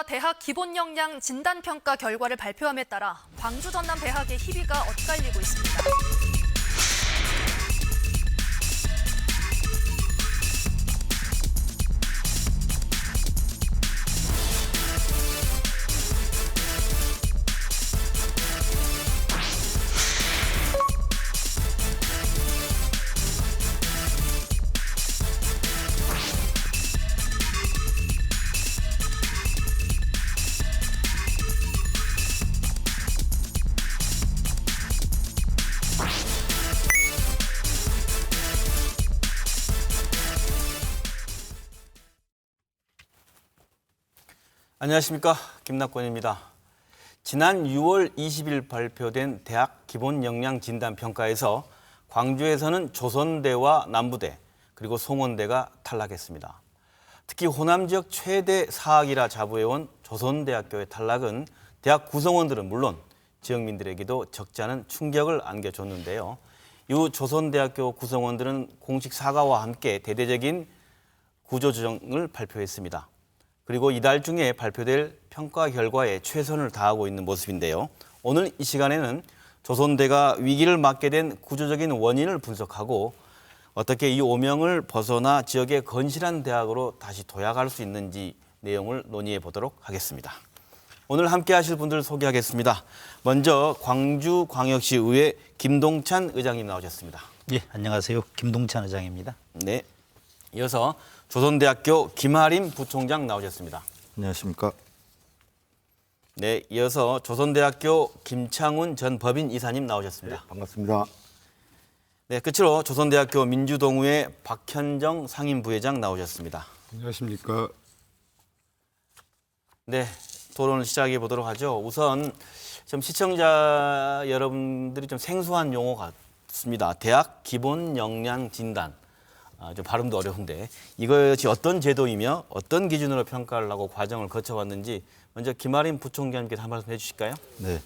대학 기본 역량 진단 평가 결과를 발표함에 따라 광주 전남 대학의 희비가 엇갈리고 있습니다. 안녕하십니까, 김낙권입니다. 지난 6월 20일 발표된 대학 기본 역량 진단 평가에서 광주에서는 조선대와 남부대 그리고 송원대가 탈락했습니다. 특히 호남 지역 최대 사학이라 자부해온 조선대학교의 탈락은 대학 구성원들은 물론 지역민들에게도 적지 않은 충격을 안겨줬는데요. 이후 조선대학교 구성원들은 공식 사과와 함께 대대적인 구조조정을 발표했습니다. 그리고 이달 중에 발표될 평가 결과에 최선을 다하고 있는 모습인데요. 오늘 이 시간에는 조선대가 위기를 맞게 된 구조적인 원인을 분석하고 어떻게 이 오명을 벗어나 지역의 건실한 대학으로 다시 도약할 수 있는지 내용을 논의해 보도록 하겠습니다. 오늘 함께 하실 분들 소개하겠습니다. 먼저 광주광역시의회 김동찬 의장님 나오셨습니다. 예, 안녕하세요. 김동찬 의장입니다. 네. 이어서 조선대학교 김하림 부총장 나오셨습니다. 안녕하십니까. 네, 이어서 조선대학교 김창훈 전 법인 이사님 나오셨습니다. 네, 반갑습니다. 네, 끝으로 조선대학교 민주동우회 박현정 상임부회장 나오셨습니다. 안녕하십니까. 네, 토론을 시작해 보도록 하죠. 우선 좀 시청자 여러분들이 좀 생소한 용어 같습니다. 대학 기본 역량 진단. 좀 발음도 어려운데 이것이 어떤 제도이며 어떤 기준으로 평가를 하고 과정을 거쳐왔는지 먼저 김아림 부총장님께서 한 말씀 해주실까요? 네.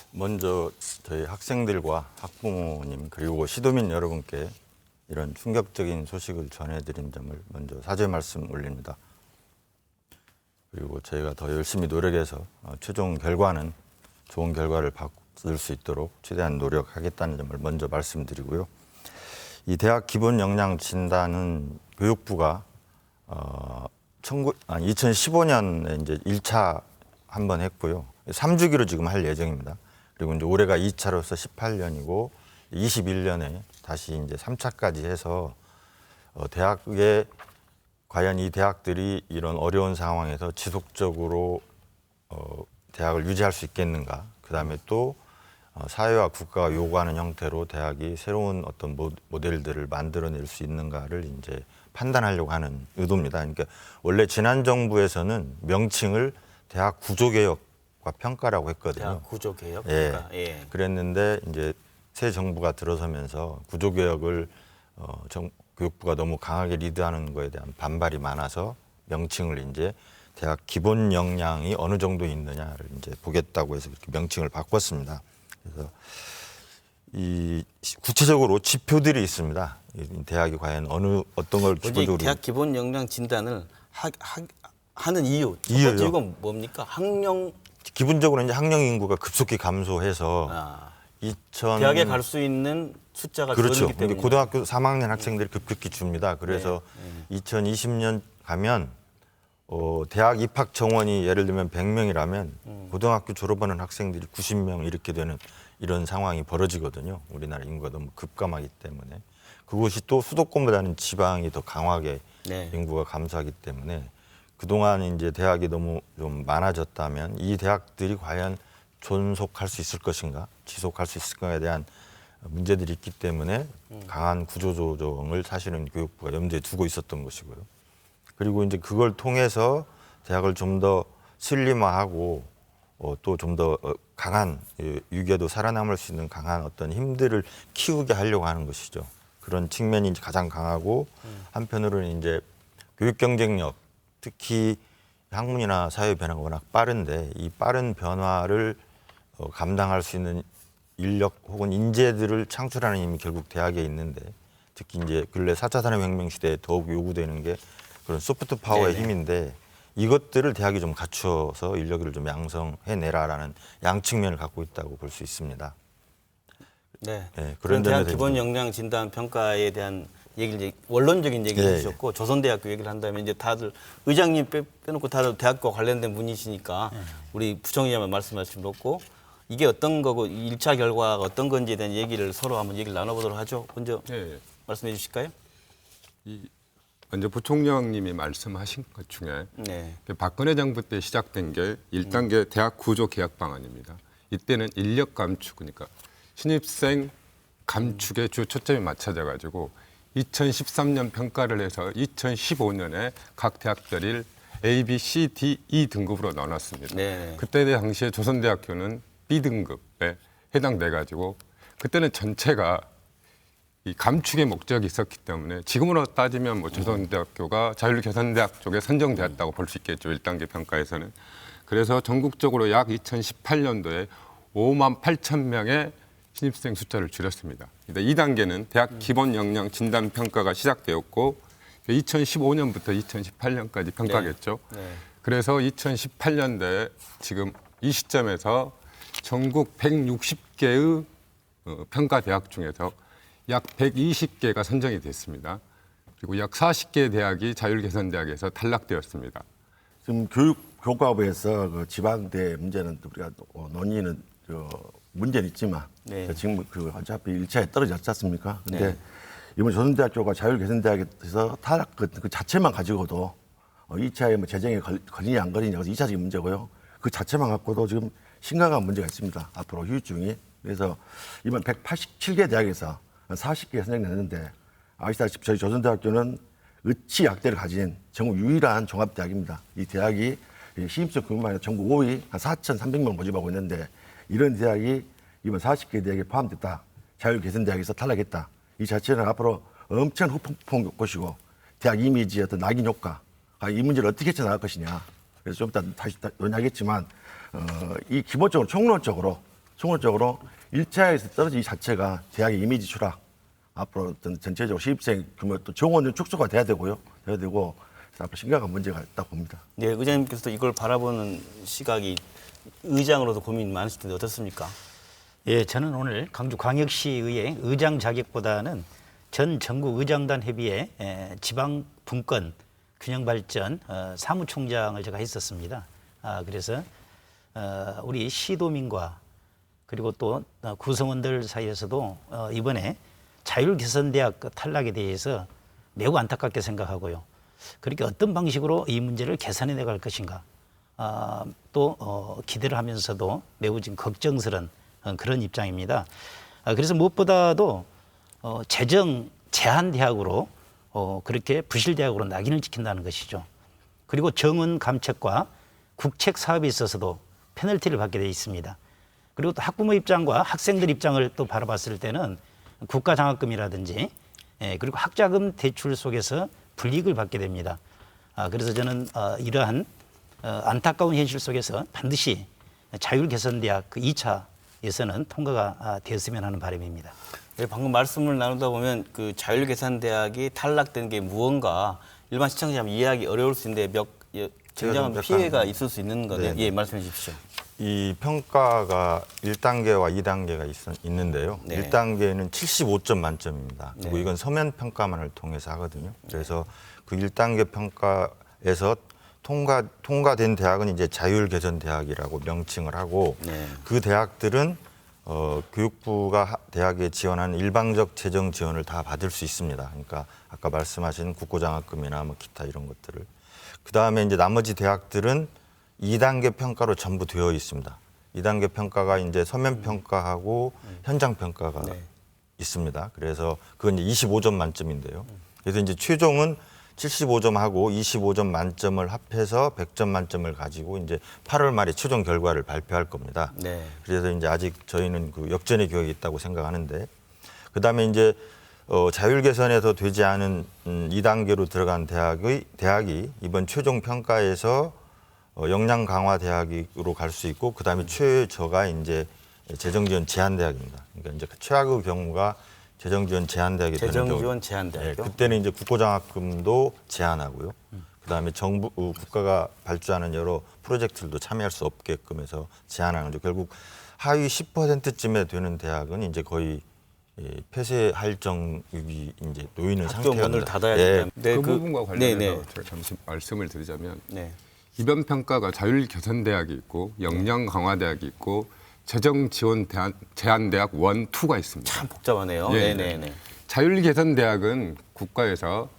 먼저 저희 학생들과 학부모님 그리고 시도민 여러분께 이런 충격적인 소식을 전해드린 점을 먼저 사죄 말씀 올립니다. 그리고 저희가 더 열심히 노력해서 최종 결과는 좋은 결과를 받을 수 있도록 최대한 노력하겠다는 점을 먼저 말씀드리고요. 이 대학 기본 역량 진단은 교육부가 2015년에 이제 1차 한 번 했고요. 3주기로 지금 할 예정입니다. 그리고 이제 올해가 2차로서 18년이고 21년에 다시 이제 3차까지 해서 대학에 과연 이 대학들이 이런 어려운 상황에서 지속적으로 대학을 유지할 수 있겠는가? 그다음에 또 사회와 국가가 요구하는 형태로 대학이 새로운 어떤 모델들을 만들어낼 수 있는가를 이제 판단하려고 하는 의도입니다. 그러니까 원래 지난 정부에서는 명칭을 대학 구조개혁과 평가라고 했거든요. 대학 구조개혁? 예. 예. 그랬는데 이제 새 정부가 들어서면서 구조개혁을 교육부가 너무 강하게 리드하는 거에 대한 반발이 많아서 명칭을 이제 대학 기본 역량이 어느 정도 있느냐를 이제 보겠다고 해서 이렇게 명칭을 바꿨습니다. 그래서 이 구체적으로 지표들이 있습니다. 대학이 과연 어떤 걸 기본적으로 대학 기본 역량 진단을 하는 이유요? 이건 뭡니까? 기본적으로 이제 학령 인구가 급속히 감소해서 대학에 갈 수 있는 숫자가 그렇죠. 줄어들기 때문에 고등학교 3학년 학생들이 급격히 줍니다. 그래서 2020년 가면 대학 입학 정원이 예를 들면 100명이라면 고등학교 졸업하는 학생들이 90명 이렇게 되는 이런 상황이 벌어지거든요. 우리나라 인구가 너무 급감하기 때문에. 그것이 또 수도권보다는 지방이 더 강하게 인구가 감소하기 때문에 그동안 이제 대학이 너무 좀 많아졌다면 이 대학들이 과연 존속할 수 있을 것인가, 지속할 수 있을까에 대한 문제들이 있기 때문에 강한 구조조정을 사실은 교육부가 염두에 두고 있었던 것이고요. 그리고 이제 그걸 통해서 대학을 좀 더 슬림화하고 또 좀 더 강한 위기에도 살아남을 수 있는 강한 어떤 힘들을 키우게 하려고 하는 것이죠. 그런 측면이 이제 가장 강하고 한편으로는 이제 교육 경쟁력, 특히 학문이나 사회 변화가 워낙 빠른데 이 빠른 변화를 감당할 수 있는 인력 혹은 인재들을 창출하는 힘이 결국 대학에 있는데 특히 이제 근래 4차 산업혁명 시대에 더욱 요구되는 게 그런 소프트 파워의 힘인데 이것들을 대학이 좀 갖추어서 인력을 좀 양성해내라라는 양측면을 갖고 있다고 볼 수 있습니다. 네. 네, 그런 그런 대학 점에서 기본 이제- 역량 진단 평가에 대한 얘기를 이제 원론적인 얘기를 예, 해주셨고 조선대학교 얘기를 한다면 이제 다들 의장님 빼놓고 다들 대학과 관련된 분이시니까 우리 부총리님만 말씀하실 수 없고 이게 어떤 거고 1차 결과가 어떤 건지에 대한 얘기를 서로 한번 얘기를 나눠보도록 하죠. 먼저 예. 말씀해 주실까요? 먼저 부총장님이 말씀하신 것 중에 네. 박근혜 정부 때 시작된 게 1단계 대학 구조 개혁 방안입니다. 이때는 인력 감축, 그러니까 신입생 감축에 주 초점이 맞춰져 가지고 2013년 평가를 해서 2015년에 각 대학들을 A, B, C, D, E 등급으로 나눴습니다. 네. 그때 당시에 조선대학교는 B 등급에 해당돼 가지고 그때는 전체가 이 감축의 목적이 있었기 때문에 지금으로 따지면 뭐 조선대학교가 자율개선대학 쪽에 선정되었다고 볼 수 있겠죠. 1단계 평가에서는. 그래서 전국적으로 약 2018년도에 5만 8천 명의 신입생 숫자를 줄였습니다. 2단계는 대학 기본 역량 진단 평가가 시작되었고 2015년부터 2018년까지 평가겠죠. 네. 그래서 2018년도에 지금 이 시점에서 전국 160개의 평가 대학 중에서 약 120개가 선정이 됐습니다. 그리고 약 40개 대학이 자율개선대학에서 탈락되었습니다. 지금 교과부에서 그 지방대 문제는 우리가 논의는 문제는 있지만 네. 지금 그 어차피 1차에 떨어졌지 않습니까? 근데 네. 이번 조선대학교가 자율개선대학에서 탈락 그 자체만 가지고도 2차에 뭐 재정에 걸리냐 안 걸리냐 그래서 2차적인 문제고요. 그 자체만 갖고도 지금 심각한 문제가 있습니다. 앞으로 휴유증이. 그래서 이번 187개 대학에서 40개 선정됐는데 아시다시피 저희 조선대학교는 의치약대를 가진 전국 유일한 종합대학입니다. 이 대학이 신입생 규모만 해도 전국 5위 한 4,300명 모집하고 있는데 이런 대학이 이번 40개 대학에 포함됐다. 자율개선대학에서 탈락했다. 이 자체는 앞으로 엄청 후폭풍 것이고 대학 이미지의 어떤 낙인 효과 이 문제를 어떻게 헤쳐나갈 것이냐. 그래서 좀 이따 다시 논의하겠지만 이 기본적으로 총론적으로 1차에서 떨어진 이 자체가 대학의 이미지 추락 앞으로 어떤 전체적으로 신입생 규모 또 정원은 축소가 돼야 되고요. 돼야 되고 앞으로 심각한 문제가 있다고 봅니다. 네, 의장님께서도 이걸 바라보는 시각이 의장으로도 고민이 많으실 텐데 어떻습니까? 예, 저는 오늘 광주광역시의회 의장 자격보다는 전 전국 의장단 협의회 지방 분권 균형 발전 사무총장을 제가 했었습니다. 그래서 우리 시도민과 그리고 또 구성원들 사이에서도 이번에 자율개선대학 탈락에 대해서 매우 안타깝게 생각하고요. 그렇게 어떤 방식으로 이 문제를 개선해 나갈 것인가 또 기대를 하면서도 매우 지금 걱정스런 그런 입장입니다. 그래서 무엇보다도 재정 제한 대학으로 그렇게 부실 대학으로 낙인을 찍힌다는 것이죠. 그리고 정원 감책과 국책 사업에 있어서도 페널티를 받게 돼 있습니다. 그리고 또 학부모 입장과 학생들 입장을 또 바라봤을 때는 국가장학금이라든지 그리고 학자금 대출 속에서 불이익을 받게 됩니다. 그래서 저는 이러한 안타까운 현실 속에서 반드시 자율개선대학 그 2차 예선은 통과가 되었으면 하는 바람입니다. 네, 방금 말씀을 나누다 보면 그 자율계산대학이 탈락된 게 무언가 일반 시청자면 이해하기 어려울 수 있는데 굉장한 좀 피해가 약간- 있을 수 있는 거네요. 네. 예, 말씀해 주십시오. 이 평가가 1단계와 2단계가 있는데요. 네. 1단계는 75점 만점입니다. 그리고 네. 이건 서면 평가만을 통해서 하거든요. 그래서 그 1단계 평가에서 통과된 대학은 이제 자율개선대학이라고 명칭을 하고 네. 그 대학들은 교육부가 대학에 지원하는 일방적 재정 지원을 다 받을 수 있습니다. 그러니까 아까 말씀하신 국고장학금이나 뭐 기타 이런 것들을. 그다음에 이제 나머지 대학들은 2단계 평가로 전부 되어 있습니다. 2단계 평가가 이제 서면 평가하고 현장 평가가 네. 있습니다. 그래서 그건 이제 25점 만점인데요. 그래서 이제 최종은 75점하고 25점 만점을 합해서 100점 만점을 가지고 이제 8월 말에 최종 결과를 발표할 겁니다. 네. 그래서 이제 아직 저희는 그 역전의 기회가 있다고 생각하는데, 그다음에 이제 자율개선에서 되지 않은 2단계로 들어간 대학이 이번 최종 평가에서 역량 강화 대학으로 갈 수 있고, 그다음에 최저가 이제 재정지원 제한대학입니다. 그러니까 이제 최악의 경우가 재정지원 제한대학이 되는 경우. 재정지원 제한대학이요? 그때는 이제 국고장학금도 제한하고요. 그다음에 정부 국가가 발주하는 여러 프로젝트들도 참여할 수 없게끔 해서 제한하는 거죠. 결국 하위 10%쯤에 되는 대학은 이제 거의 폐쇄할 정국이 이제 놓이는 학교 상태가 문을 닫아야 예. 된다. 네, 그 부분과 관련해서 네, 네. 제가 잠시 말씀을 드리자면 네. 이번 평가가 자율 개선대학이 있고 역량 강화대학이 있고 재정 지원 제한대학 1, 2가 있습니다. 참 복잡하네요. 예, 네, 네. 자율 개선대학은 국가에서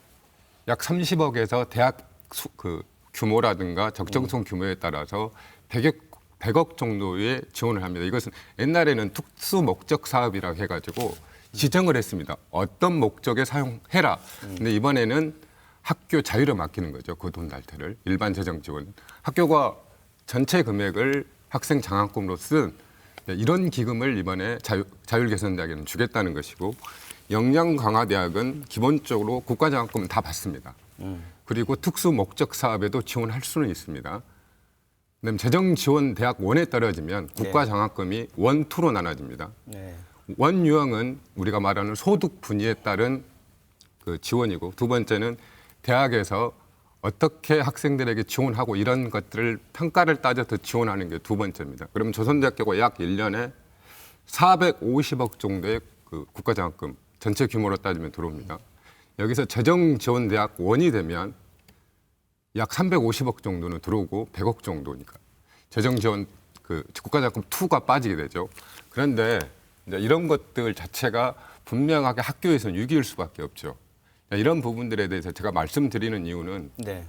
약 30억에서 대학 그 규모라든가 적정성 규모에 따라서 100억 정도의 지원을 합니다. 이것은 옛날에는 특수 목적 사업이라고 해가지고 지정을 했습니다. 어떤 목적에 사용해라. 근데 이번에는 학교 자율에 맡기는 거죠. 그 돈 달태를. 일반 재정 지원. 학교가 전체 금액을 학생 장학금으로 쓴 이런 기금을 이번에 자율개선대학에는 주겠다는 것이고 역량 강화대학은 기본적으로 국가장학금은 다 받습니다. 그리고 특수 목적 사업에도 지원할 수는 있습니다. 그다음에 재정지원대학 1에 떨어지면 국가장학금이 1, 2로 나눠집니다. 네. 원 유형은 우리가 말하는 소득 분위에 따른 그 지원이고 두 번째는 대학에서 어떻게 학생들에게 지원하고 이런 것들을 평가를 따져서 지원하는 게 두 번째입니다. 그러면 조선대학교가 약 1년에 450억 정도의 그 국가장학금 전체 규모로 따지면 들어옵니다. 여기서 재정지원대학 1이 되면 약 350억 정도는 들어오고 100억 정도니까 재정지원 그 국가장학금 2가 빠지게 되죠. 그런데 이제 이런 것들 자체가 분명하게 학교에서는 유기일 수밖에 없죠. 이런 부분들에 대해서 제가 말씀드리는 이유는 네.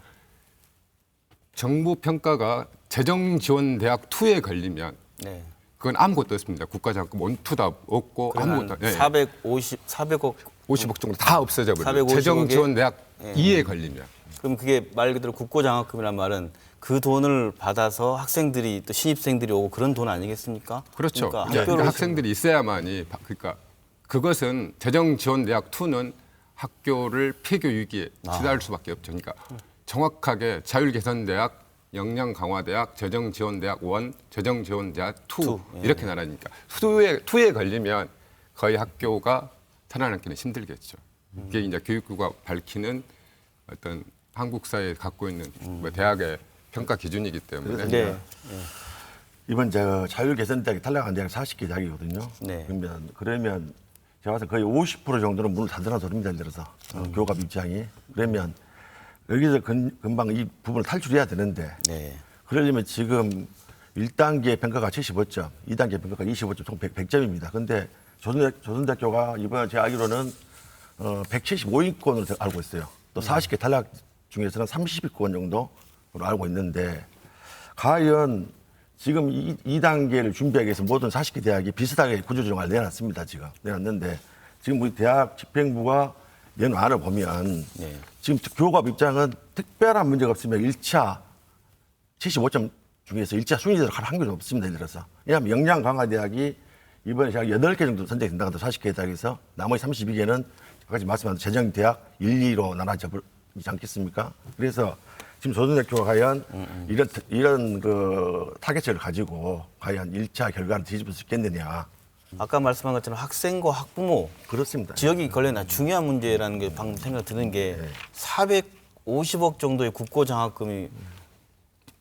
정부 평가가 재정지원대학 2에 걸리면 네. 그건 아무것도 없습니다. 국가장학금 1, 2 다 없고 아무것도 450억 50억 정도 다 없어져 버려요. 450억에 재정지원대학 2에 걸리면. 그럼 그게 말 그대로 국고장학금이란 말은 그 돈을 받아서 학생들이 또 신입생들이 오고 그런 돈 아니겠습니까? 그렇죠. 그러니까 이제 학교를 학생들이 있어야만이 그러니까 그것은 재정지원대학 2는 학교를 폐교 위기에 시달릴 수밖에 없죠. 그러니까 정확하게 자율개선대학, 역량강화대학, 재정지원대학 1, 재정지원대학 2 이렇게 나라니까 2에 걸리면 거의 학교가 살아남기는 힘들겠죠. 이게 이제 교육부가 밝히는 어떤 한국 사회에 갖고 있는 뭐 대학의 평가 기준이기 때문에 네. 이번 제가 자율개선대학이 탈락한 대학 40개 대학이거든요. 네. 그러면 제가 봐서 거의 50% 정도는 문을 닫으라는 소리입니다. 예를 들어서 교감 입장이. 그러면 여기서 금방 이 부분을 탈출해야 되는데 네. 그러려면 지금 1단계 평가가 75점, 2단계 평가가 25점, 총 100점입니다. 그런데 조선대학교가 이번에 제가 알기로는 175위권으로 알고 있어요. 또 40개 탈락 중에서는 30위권 정도로 알고 있는데 과연 지금 2단계를 준비하기 위해서 모든 40개 대학이 비슷하게 구조조정을 내놨습니다. 지금 내놨는데 지금 우리 대학 집행부가 내놓은 안을 보면 지금 교감 입장은 특별한 문제가 없으면 1차 75점 중에서 1차 순위대로 갈 확률이 없습니다. 예를 들어서. 왜냐하면 역량강화대학이 이번에 제가 8개 정도 선택이 된다고 해도 40개 대학에서 나머지 32개는 아까 말씀하신 재정대학 1, 2로 나눠지지 않겠습니까? 그래서 지금 조선대학교가 과연 이런 그 타겟을 가지고 과연 1차 결과를 뒤집을 수 있겠느냐. 아까 말씀한 것처럼 학생과 학부모 그렇습니다. 지역이 걸려나 중요한 문제라는 게 방금 생각 드는 게 450억 정도의 국고장학금이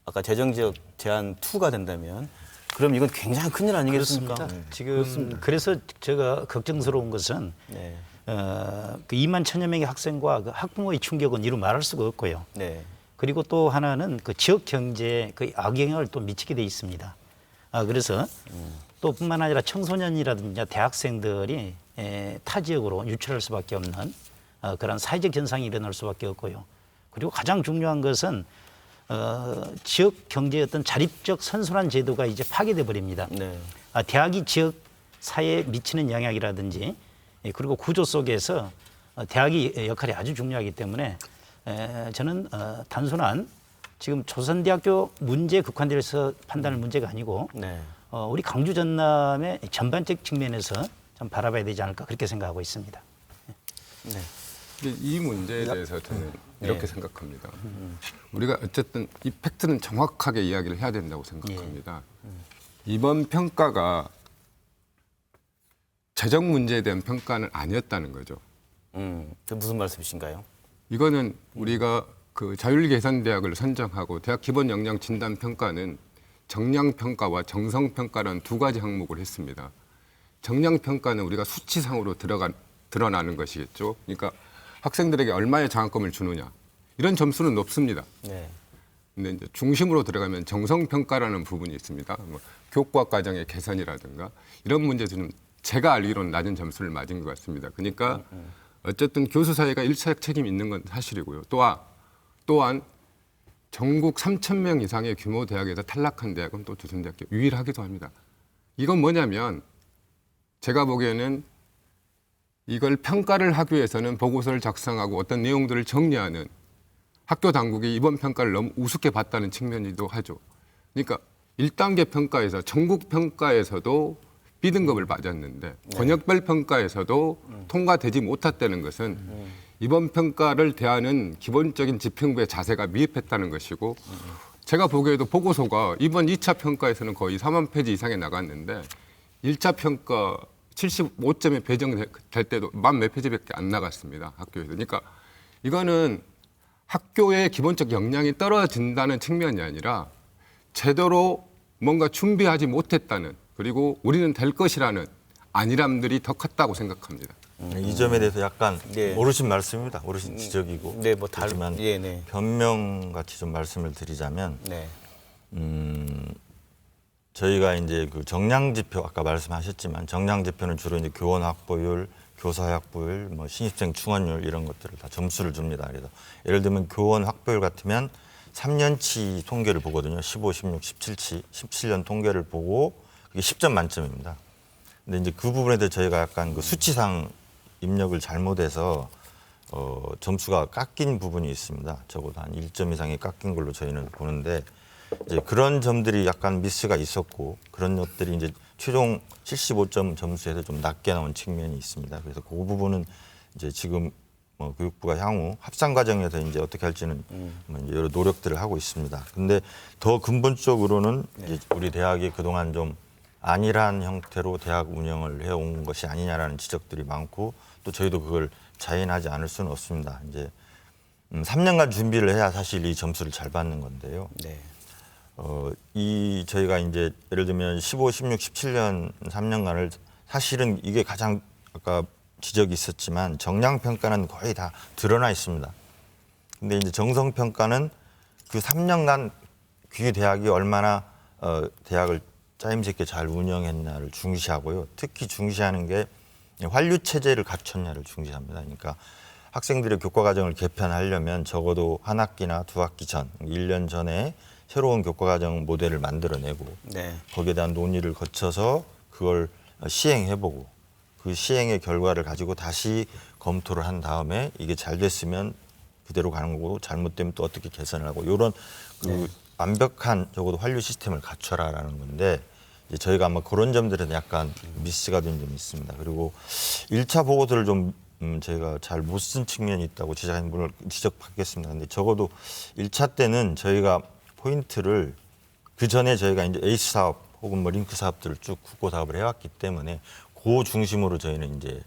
아까 재정지역 제한 2가 된다면 그럼 이건 굉장히 큰일 아니겠습니까? 그렇습니다. 지금 그래서 제가 걱정스러운 것은 네. 그 2만 천여 명의 학생과 그 학부모의 충격은 이루 말할 수가 없고요. 네. 그리고 또 하나는 그 지역 경제에 그 악영향을 또 미치게 돼 있습니다. 그래서 또 뿐만 아니라 청소년이라든지 대학생들이 타 지역으로 유출할 수밖에 없는 그런 사회적 현상이 일어날 수밖에 없고요. 그리고 가장 중요한 것은 지역 경제의 어떤 자립적 선순환 제도가 이제 파괴돼 버립니다. 네. 대학이 지역 사회에 미치는 영향이라든지 그리고 구조 속에서 대학의 역할이 아주 중요하기 때문에 저는 단순한 지금 조선대학교 문제에 국한돼서 판단할 문제가 아니고 네. 우리 광주 전남의 전반적 측면에서 좀 바라봐야 되지 않을까 그렇게 생각하고 있습니다. 네. 근데 이 문제에 대해서 저는 이렇게 생각합니다. 우리가 어쨌든 이 팩트는 정확하게 이야기를 해야 된다고 생각합니다. 이번 평가가 재정 문제에 대한 평가는 아니었다는 거죠. 그 무슨 말씀이신가요? 이거는 우리가 그 자율계산대학을 선정하고 대학 기본 역량 진단 평가는 정량 평가와 정성 평가라는 두 가지 항목을 했습니다. 정량 평가는 우리가 수치상으로 드러나는 것이겠죠. 그러니까 학생들에게 얼마의 장학금을 주느냐 이런 점수는 높습니다. 네. 근데 이제 중심으로 들어가면 정성 평가라는 부분이 있습니다. 뭐 교과 과정의 개선이라든가 이런 문제들은 제가 알기로는 낮은 점수를 맞은 것 같습니다. 그러니까 어쨌든 교수 사회가 일차적 책임이 있는 건 사실이고요. 또한 전국 3,000명 이상의 규모 대학에서 탈락한 대학은 또 조선대학교 유일하기도 합니다. 이건 뭐냐면 제가 보기에는 이걸 평가를 하기 위해서는 보고서를 작성하고 어떤 내용들을 정리하는 학교 당국이 이번 평가를 너무 우습게 봤다는 측면이기도 하죠. 그러니까 1단계 평가에서 전국 평가에서도 B등급을 맞았는데 권역별 평가에서도 통과되지 못했다는 것은 이번 평가를 대하는 기본적인 집행부의 자세가 미흡했다는 것이고 제가 보기에도 보고서가 이번 2차 평가에서는 거의 4만 페이지 이상에 나갔는데 1차 평가 75점에 배정될 때도 1만 몇 페이지밖에 안 나갔습니다. 학교에서. 그러니까 이거는 학교의 기본적 역량이 떨어진다는 측면이 아니라 제대로 뭔가 준비하지 못했다는 그리고 우리는 될 것이라는 안일함들이 더 컸다고 생각합니다. 이 점에 대해서 약간 네. 어르신 말씀입니다. 어르신 지적이고. 네, 뭐 하지만 예, 네. 변명같이 좀 말씀을 드리자면 네. 저희가 이제 그 정량 지표 아까 말씀하셨지만 정량 지표는 주로 이제 교원 확보율, 교사 확보율, 뭐 신입생 충원율 이런 것들을 다 점수를 줍니다. 그래서 예를 들면 교원 확보율 같으면 3년치 통계를 보거든요. 15, 16, 17치, 17년 통계를 보고 그게 10점 만점입니다. 근데 이제 그 부분에 대해서 저희가 약간 그 수치상 입력을 잘못해서 점수가 깎인 부분이 있습니다. 적어도 한 1점 이상이 깎인 걸로 저희는 보는데 이제 그런 점들이 약간 미스가 있었고 그런 것들이 이제 최종 75점 점수에서 좀 낮게 나온 측면이 있습니다. 그래서 그 부분은 이제 지금 뭐 교육부가 향후 합산 과정에서 이제 어떻게 할지는 뭐 이제 여러 노력들을 하고 있습니다. 근데 더 근본적으로는 이제 우리 대학이 그동안 좀 안일한 형태로 대학 운영을 해온 것이 아니냐라는 지적들이 많고 또 저희도 그걸 자인하지 않을 수는 없습니다. 이제 3년간 준비를 해야 사실 이 점수를 잘 받는 건데요. 네. 저희가 이제 예를 들면 15, 16, 17년 3년간을 사실은 이게 가장 아까 지적이 있었지만 정량 평가는 거의 다 드러나 있습니다. 근데 이제 정성 평가는 그 3년간 그 대학이 얼마나 대학을 짜임새 있게 잘 운영했냐를 중시하고요. 특히 중시하는 게 환류 체제를 갖췄냐를 중시합니다. 그러니까 학생들의 교과 과정을 개편하려면 적어도 한 학기나 두 학기 전, 1년 전에 새로운 교과 과정 모델을 만들어내고 네. 거기에 대한 논의를 거쳐서 그걸 시행해보고 그 시행의 결과를 가지고 다시 검토를 한 다음에 이게 잘 됐으면 그대로 가는 거고 잘못되면 또 어떻게 개선을 하고 이런 그 완벽한 적어도 환류 시스템을 갖춰라라는 건데 이제 저희가 아마 그런 점들은 약간 미스가 된 점이 있습니다. 그리고 1차 보고서를 좀 저희가 잘 못 쓴 측면이 있다고 지적하는 분을 지적받겠습니다. 근데 적어도 1차 때는 저희가 포인트를 그 전에 저희가 이제 에이스 사업 혹은 뭐 링크 사업들을 쭉 국고 사업을 해왔기 때문에 그 중심으로 저희는 이제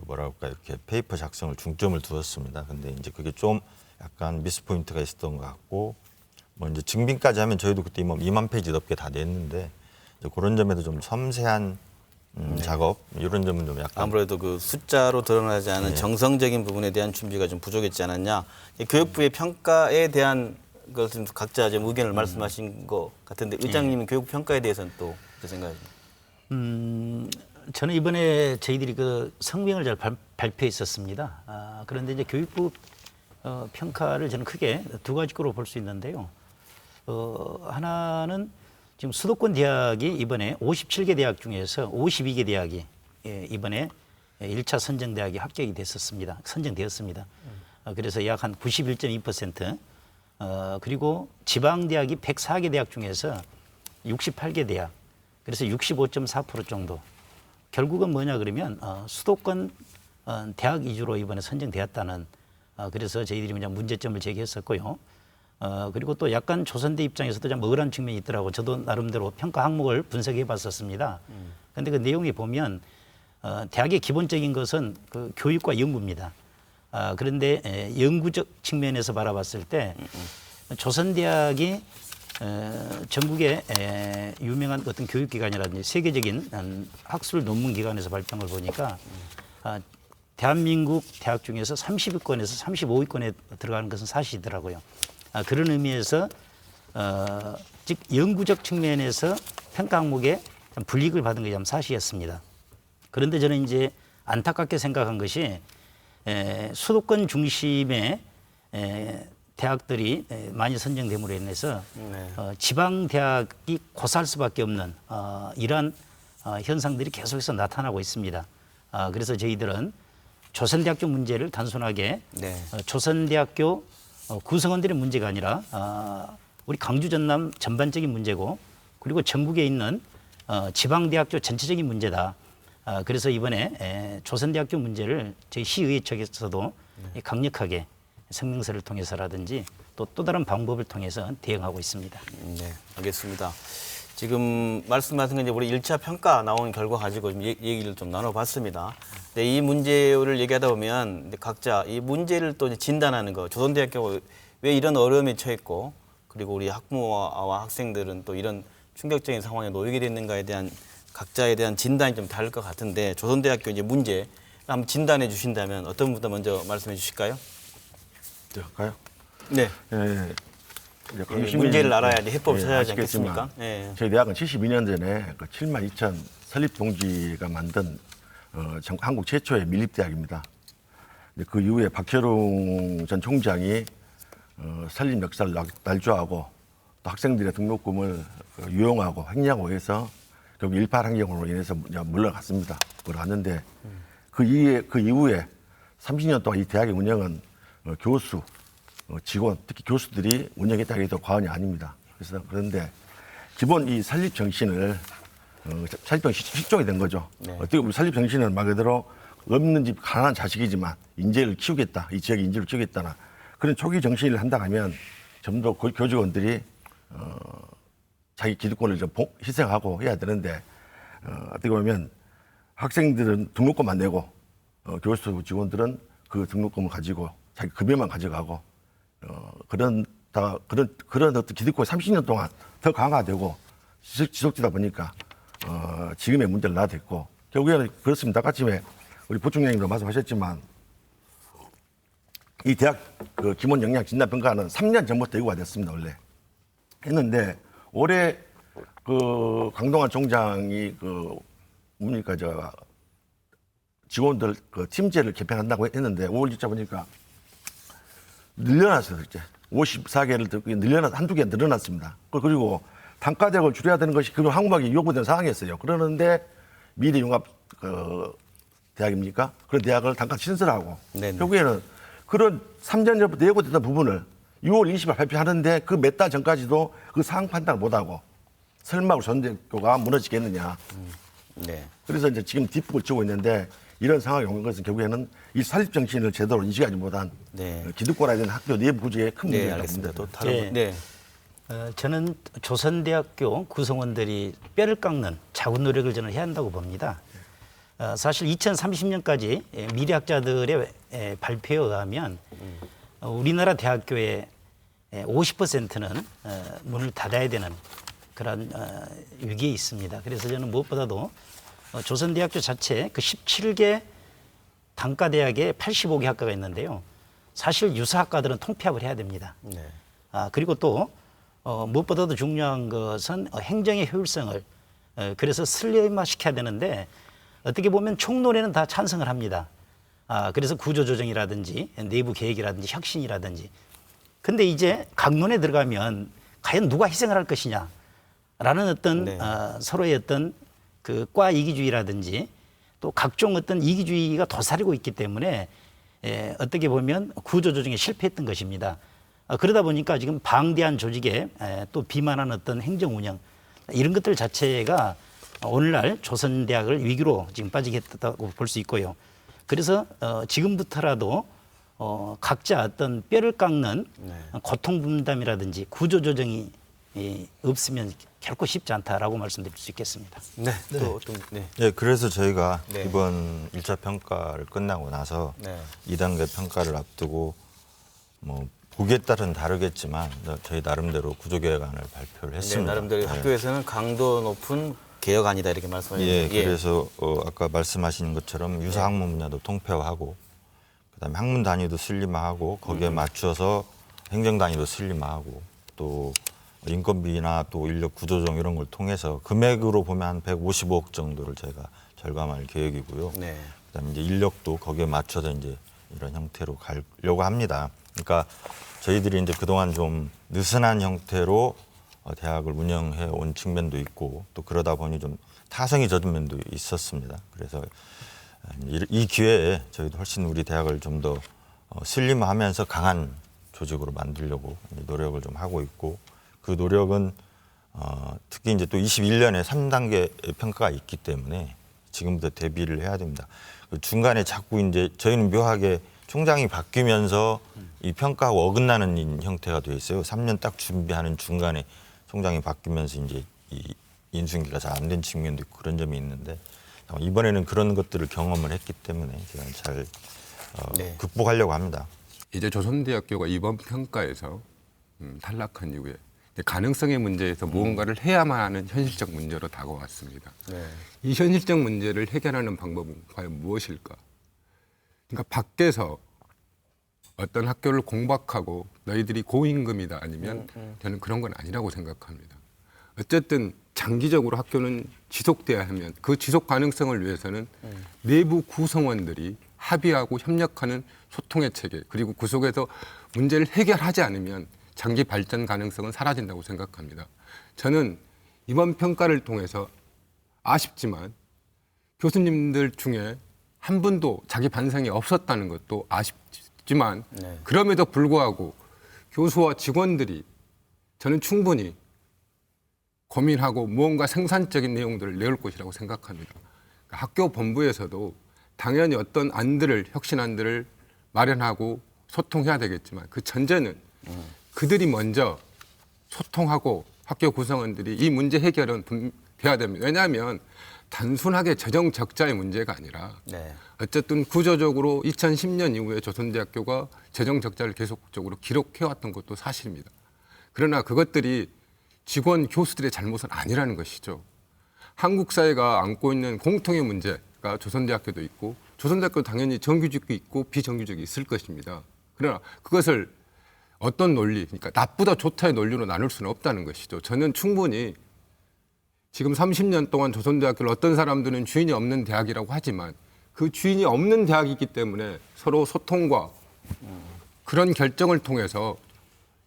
뭐랄까 이렇게 페이퍼 작성을 중점을 두었습니다. 근데 이제 그게 좀 약간 미스 포인트가 있었던 것 같고 뭐 이제 증빙까지 하면 저희도 그때 뭐 2만 페이지 넘게 다 냈는데 이제 그런 점에도 좀 섬세한 작업 이런 점은 좀 약간 아무래도 그 숫자로 드러나지 않은 네. 정성적인 부분에 대한 준비가 좀 부족했지 않았냐. 교육부의 평가에 대한 것은 각자 좀 의견을 말씀하신 것 같은데 의장님은 교육 평가에 대해서는 또 어떻게 생각하십니까? 저는 이번에 저희들이 그 성명을 잘 발표했었습니다. 그런데 이제 교육부 평가를 저는 크게 두 가지로 볼 수 있는데요. 하나는 지금 수도권 대학이 이번에 57개 대학 중에서 52개 대학이 이번에 1차 선정 대학이 합격이 됐었습니다. 선정되었습니다. 그래서 약 한 91.2%. 그리고 지방 대학이 104개 대학 중에서 68개 대학. 그래서 65.4% 정도. 결국은 뭐냐 그러면 수도권 대학 위주로 이번에 선정되었다는 그래서 저희들이 그냥 문제점을 제기했었고요. 그리고 또 약간 조선대 입장에서도 좀 억울한 측면이 있더라고. 저도 나름대로 평가 항목을 분석해 봤었습니다. 그런데 그 내용에 보면 대학의 기본적인 것은 그 교육과 연구입니다. 그런데 연구적 측면에서 바라봤을 때 조선대학이 전국의 유명한 어떤 교육기관이라든지 세계적인 학술 논문 기관에서 발표한 걸 보니까 대한민국 대학 중에서 30위권에서 35위권에 들어가는 것은 사실이더라고요. 그런 의미에서 즉 연구적 측면에서 평가 항목에 불이익을 받은 것이 참 사실이었습니다. 그런데 저는 이제 안타깝게 생각한 것이 수도권 중심의 대학들이 많이 선정됨으로 인해서 지방 대학이 고사할 수밖에 없는 이러한 현상들이 계속해서 나타나고 있습니다. 그래서 저희들은 조선대학교 문제를 단순하게 조선대학교 구성원들의 문제가 아니라 우리 강주 전남 전반적인 문제고 그리고 전국에 있는 지방대학교 전체적인 문제다. 그래서 이번에 조선대학교 문제를 저희 시의회 쪽에서도 강력하게 성명서를 통해서라든지 또 다른 방법을 통해서 대응하고 있습니다. 네, 알겠습니다. 지금 말씀하신 건 이제 우리 1차 평가 나온 결과 가지고 얘기를 좀 나눠봤습니다. 네, 이 문제를 얘기하다 보면 각자 이 문제를 또 진단하는 거, 조선대학교가 왜 이런 어려움에 처했고, 그리고 우리 학부모와 학생들은 또 이런 충격적인 상황에 놓이게 됐는가에 대한 각자에 대한 진단이 좀 다를 것 같은데, 조선대학교 이제 문제 한번 진단해 주신다면 어떤 분부터 먼저 말씀해 주실까요? 네, 할까요? 네. 이제 예, 문제를 알아야 이제 해법을 찾아야 하지 않겠습니까? 예. 저희 대학은 72년 전에 그 7만 2천 설립 동지가 만든 한국 최초의 밀립대학입니다. 그 이후에 박철웅 전 총장이 설립 역사를 날조하고 또 학생들의 등록금을 유용하고 횡령하고 해서 결국 일파 환경으로 인해서 물러갔습니다. 물러갔는데 그 이후에 30년 동안 이 대학의 운영은 교수, 직원, 특히 교수들이 운영했다고 해도 과언이 아닙니다. 그런데 기본 이 설립 정신을 설립 정신 실종이 된 거죠. 네. 어떻게 보면 설립 정신은 말 그대로 없는 집 가난한 자식이지만 인재를 키우겠다, 이 지역의 인재를 키우겠다나 그런 초기 정신을 한다 하면 좀 더 교직원들이 자기 기득권을 좀 희생하고 해야 되는데 어떻게 보면 학생들은 등록금만 내고 교수 직원들은 그 등록금을 가지고 자기 급여만 가져가고 그런 어떤 기득권이 30년 동안 더 강화되고 지속되다 보니까 지금의 문제를 낳아댔고 결국에는 그렇습니다. 아까 아침에 우리 부총장님도 말씀하셨지만 이 대학 그 기본 역량 진단 평가는 3년 전부터 예고가 됐습니다. 원래 했는데 올해 그 강동원 총장이 그 뭡니까 저 직원들 그 팀제를 개편한다고 했는데 5월 일자 보니까 늘려놨어요. 이제 54개를 한두 개 늘어났습니다. 그리고 단가 대학을 줄여야 되는 것이 그리고 한국학이 요구되는 상황이었어요. 그러는데 미래융합 대학입니까? 그런 대학을 단가 신설하고 네네. 결국에는 그런 3년 전부터 예고됐던 부분을 6월 20일 발표하는데 그 몇 달 전까지도 그 상황 판단을 못하고 설마 우리 조선대학교가 무너지겠느냐. 네. 그래서 이제 지금 뒷북을 치고 있는데 이런 상황이 온 것은 결국에는 이 사립 정신을 제대로 인식하지 못한 네. 기득권화에 대한 학교 내부 구조에 큰 네, 문제가 알겠습니다. 있습니다. 또 다른 네. 분. 네. 저는 조선대학교 구성원들이 뼈를 깎는 자군 노력을 저는 해야 한다고 봅니다. 사실 2030년까지 미래학자들의 발표에 의하면 우리나라 대학교의 50%는 문을 닫아야 되는 그런 위기에 있습니다. 그래서 저는 무엇보다도 조선대학교 자체 그 17개 단과대학에 85개 학과가 있는데요. 사실 유사학과들은 통폐합을 해야 됩니다. 네. 그리고 또 무엇보다도 중요한 것은 행정의 효율성을 그래서 슬림화시켜야 되는데 어떻게 보면 총론에는 다 찬성을 합니다. 그래서 구조조정이라든지 내부 계획이라든지 혁신이라든지 근데 이제 강론에 들어가면 과연 누가 희생을 할 것이냐라는 어떤 네. 서로의 어떤 그 과 이기주의라든지 또 각종 어떤 이기주의가 도사리고 있기 때문에 어떻게 보면 구조조정에 실패했던 것입니다. 그러다 보니까 지금 방대한 조직에 또 비만한 어떤 행정 운영 이런 것들 자체가 오늘날 조선대학을 위기로 지금 빠지게 했다고 볼 수 있고요. 그래서 지금부터라도 각자 어떤 뼈를 깎는 고통 분담이라든지 구조조정이 없으면 결코 쉽지 않다라고 말씀드릴 수 있겠습니다. 네. 또 좀 네. 네, 그래서 저희가 네. 이번 1차 평가를 끝나고 나서 네. 2단계 평가를 앞두고 뭐 보기에 따른 다르겠지만 저희 나름대로 구조개혁안을 발표를 네, 했습니다. 나름대로 네. 학교에서는 강도 높은 개혁안이다 이렇게 말씀하셨는데 예, 그래서 아까 말씀하신 것처럼 유사 학문 분야도 통폐화하고 그다음에 학문 단위도 슬림화하고 거기에 맞춰서 행정 단위도 슬림화하고 또 인건비나 또 인력 구조정 이런 걸 통해서 금액으로 보면 한 155억 정도를 저희가 절감할 계획이고요. 네. 그다음에 이제 인력도 거기에 맞춰서 이제 이런 형태로 가려고 합니다. 그러니까 저희들이 이제 그동안 좀 느슨한 형태로 대학을 운영해 온 측면도 있고 또 그러다 보니 좀 타성이 젖은 면도 있었습니다. 그래서 이 기회에 저희도 훨씬 우리 대학을 좀 더 슬림하면서 강한 조직으로 만들려고 노력을 좀 하고 있고 그 노력은 특히 이제 또 21년에 3단계 평가가 있기 때문에 지금부터 대비를 해야 됩니다. 그 중간에 자꾸 이제 저희는 묘하게 총장이 바뀌면서 이 평가하고 어긋나는 형태가 돼 있어요. 3년 딱 준비하는 중간에 총장이 바뀌면서 이제 이 인수인계가 잘 안 된 측면도 있고 그런 점이 있는데 이번에는 그런 것들을 경험을 했기 때문에 제가 잘 네. 극복하려고 합니다. 이제 조선대학교가 이번 평가에서 탈락한 이후에 가능성의 문제에서 무언가를 해야만 하는 현실적 문제로 다가왔습니다. 네. 이 현실적 문제를 해결하는 방법은 과연 무엇일까? 그러니까 밖에서 어떤 학교를 공박하고 너희들이 고임금이다 아니면 저는 그런 건 아니라고 생각합니다. 어쨌든 장기적으로 학교는 지속돼야 하면 그 지속 가능성을 위해서는 내부 구성원들이 합의하고 협력하는 소통의 체계 그리고 그 속에서 문제를 해결하지 않으면 장기 발전 가능성은 사라진다고 생각합니다. 저는 이번 평가를 통해서 아쉽지만 교수님들 중에 한 분도 자기 반성이 없었다는 것도 아쉽지만 네. 그럼에도 불구하고 교수와 직원들이 저는 충분히 고민하고 무언가 생산적인 내용들을 내올 것이라고 생각합니다. 학교 본부에서도 당연히 어떤 안들을 혁신안들을 마련하고 소통해야 되겠지만 그 전제는 그들이 먼저 소통하고 학교 구성원들이 이 문제 해결은 돼야 됩니다. 왜냐하면 단순하게 재정 적자의 문제가 아니라 네. 어쨌든 구조적으로 2010년 이후에 조선대학교가 재정 적자를 계속적으로 기록해왔던 것도 사실입니다. 그러나 그것들이 직원 교수들의 잘못은 아니라는 것이죠. 한국 사회가 안고 있는 공통의 문제가 조선대학교도 있고 조선대학교도 당연히 정규직이 있고 비정규직이 있을 것입니다. 그러나 그것을 어떤 논리, 그러니까 나쁘다 좋다의 논리로 나눌 수는 없다는 것이죠. 저는 충분히 지금 30년 동안 조선대학교를 어떤 사람들은 주인이 없는 대학이라고 하지만 그 주인이 없는 대학이기 때문에 서로 소통과 그런 결정을 통해서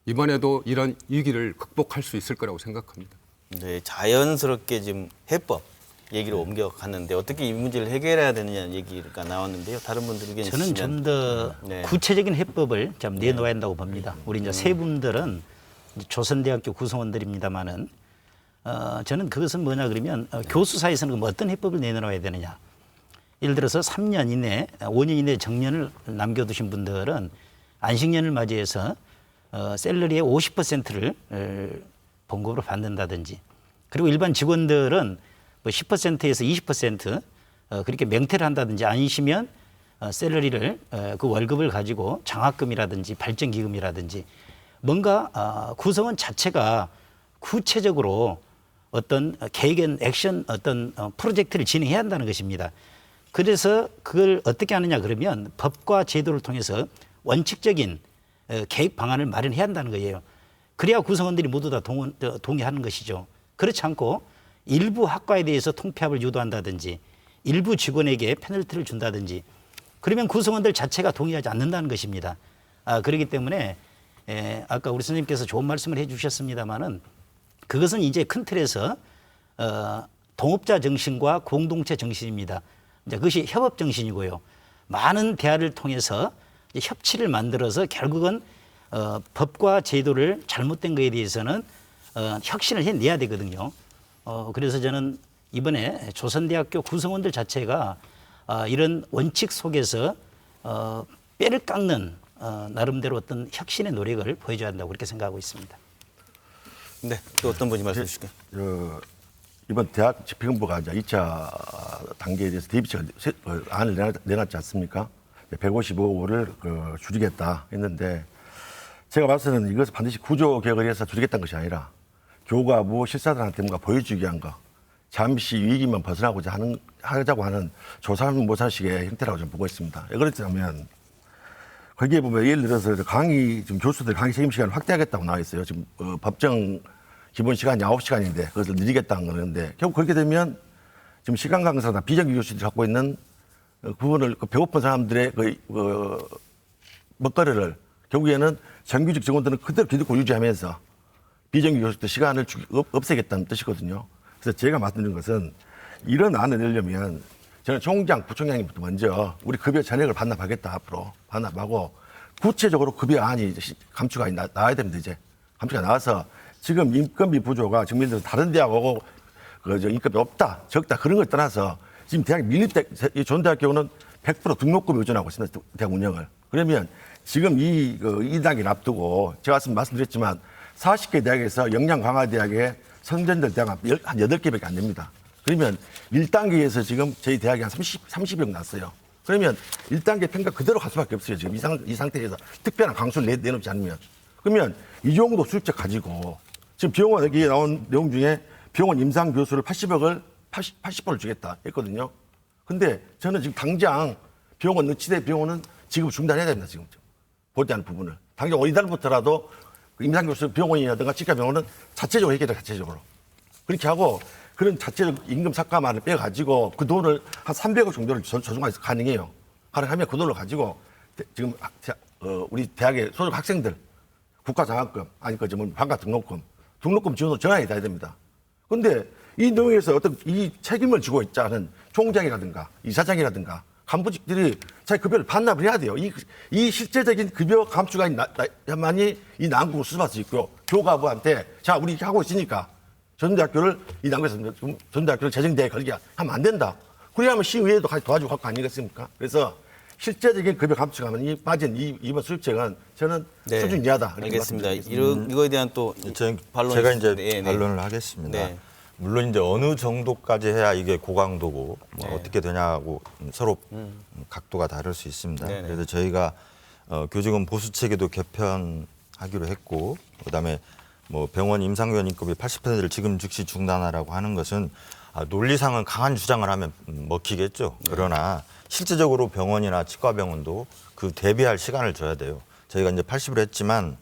이번에도 이런 위기를 극복할 수 있을 거라고 생각합니다. 네, 자연스럽게 지금 해법 얘기로 옮겨갔는데 어떻게 이 문제를 해결해야 되느냐는 얘기가 나왔는데요. 다른 분들 의견 저는 있으시면. 좀 더 네. 구체적인 해법을 좀 내놓아야 한다고 봅니다. 우리 이제 세 분들은 이제 조선대학교 구성원들입니다만은 저는 그것은 뭐냐 그러면 교수 사이에서는 그럼 어떤 해법을 내놓아야 되느냐. 예를 들어서 3년 이내, 5년 이내 정년을 남겨두신 분들은 안식년을 맞이해서 샐러리의 50%를 봉급으로 받는다든지 그리고 일반 직원들은 뭐 10%에서 20% 그렇게 맹퇴를 한다든지 아니시면 샐러리를 그 월급을 가지고 장학금이라든지 발전기금이라든지 뭔가 구성원 자체가 구체적으로 어떤 계획 액션 어떤 프로젝트를 진행해야 한다는 것입니다. 그래서 그걸 어떻게 하느냐 그러면 법과 제도를 통해서 원칙적인 계획 방안을 마련해야 한다는 거예요. 그래야 구성원들이 모두 다 동의하는 것이죠. 그렇지 않고 일부 학과에 대해서 통폐합을 유도한다든지 일부 직원에게 페널티를 준다든지 그러면 구성원들 자체가 동의하지 않는다는 것입니다. 그렇기 때문에 아까 우리 선생님께서 좋은 말씀을 해주셨습니다마는 그것은 이제 큰 틀에서 동업자 정신과 공동체 정신입니다. 이제 그것이 협업 정신이고요. 많은 대화를 통해서 협치를 만들어서 결국은 법과 제도를 잘못된 것에 대해서는 혁신을 해내야 되거든요. 그래서 저는 이번에 조선대학교 구성원들 자체가 이런 원칙 속에서 뼈를 깎는 나름대로 어떤 혁신의 노력을 보여줘야 한다고 그렇게 생각하고 있습니다. 네, 또 어떤 분이 말씀해 주실까요? 이번 대학 집행부가 이제 2차 단계에 대해서 대비책 안을 내놨지 않습니까? 155억을 줄이겠다 했는데 제가 봤을 때는 이것을 반드시 구조 개혁을 해서 줄이겠다는 것이 아니라 교과부 실사들한테 뭔가 보여주기 위한 거, 잠시 위기만 벗어나고자 하자고 하는 조사모사식의 형태라고 저는 보고 있습니다. 왜 그렇냐면 거기에 보면 예를 들어서 강의 지금 교수들 강의 책임 시간을 확대하겠다고 나와 있어요. 지금 법정 기본 시간이 9시간인데 그것을 늘리겠다는 거는데 결국 그렇게 되면 지금 시간 강사나 비정규 교수들이 갖고 있는 부분을 배고픈 사람들의 먹거리를 결국에는 정규직 직원들은 그대로 기득권 유지하면서 비정규 교수들 시간을 없애겠다는 뜻이거든요. 그래서 제가 말씀드린 것은 이런 안을 내려면 저는 총장, 부총장님부터 먼저 우리 급여 전액을 반납하겠다 앞으로 반납하고 구체적으로 급여 안이 감축안이 나와야 됩니다. 이제 감축이 나와서 지금 인건비 부조가 지금 예를 들어서 다른 대학하고 인건비 없다, 적다 그런 걸 떠나서 지금 대학 존대학교는 100% 등록금에 의존하고 있습니다. 대학 운영을. 그러면 지금 이 단계를 앞두고 제가 말씀드렸지만 40개 대학에서 역량 강화 대학에 선전될 대학 한 8개밖에 안 됩니다. 그러면 1단계에서 지금 저희 대학이 한 30여 났어요. 그러면 1단계 평가 그대로 갈 수밖에 없어요. 지금 이 상태에서 특별한 강수를 내놓지 않으면. 그러면 이 정도 수익적 가지고 지금 병원 여기 나온 내용 중에 병원 임상 교수를 80%를 주겠다 했거든요. 근데 저는 지금 당장 병원, 의치대 병원은 지금 중단해야 됩니다. 지금 보대하는 부분을. 당장 올 달부터라도 임상 교수 병원이라든가 치과 병원은 자체적으로 해결해 자체적으로. 그렇게 하고 그런 자체적 임금 삭감안을 빼가지고 그 돈을 한 300억 정도를 조정해서 가능해요. 가능하면 그 돈을 가지고 지금 우리 대학의 소속 학생들 국가장학금 아니 방과 등록금 지원도 전환이 돼야 됩니다. 그런데 이 내용에서 어떤 이 책임을 지고 있지 않은 총장이라든가 이사장이라든가 간부직들이 자기 급여를 반납을 해야 돼요. 이 실제적인 급여 감축안만이 이 난국을 수습할 수 있고요. 교과부한테 자 우리 이렇게 하고 있으니까 전대학교를 이 난국에서 전대학교를 재정대에 걸게 하면 안 된다. 그래야만 시의회도 같이 도와주고 할 거 아니겠습니까? 그래서 실제적인 급여 감축하면 빠진 이번 수입책은 저는 수준 이하다. 알겠습니다. 이거에 대한 또 반론 제가 이제 반론을 하겠습니다. 네. 물론 이제 어느 정도까지 해야 이게 고강도고 어떻게 되냐고 서로 각도가 다를 수 있습니다. 네네. 그래서 저희가 교직원 보수 체계도 개편하기로 했고 그다음에 뭐 병원 임상위원 인건비 80%를 지금 즉시 중단하라고 하는 것은 논리상은 강한 주장을 하면 먹히겠죠. 그러나 실제적으로 병원이나 치과병원도 그 대비할 시간을 줘야 돼요. 저희가 이제 80을 했지만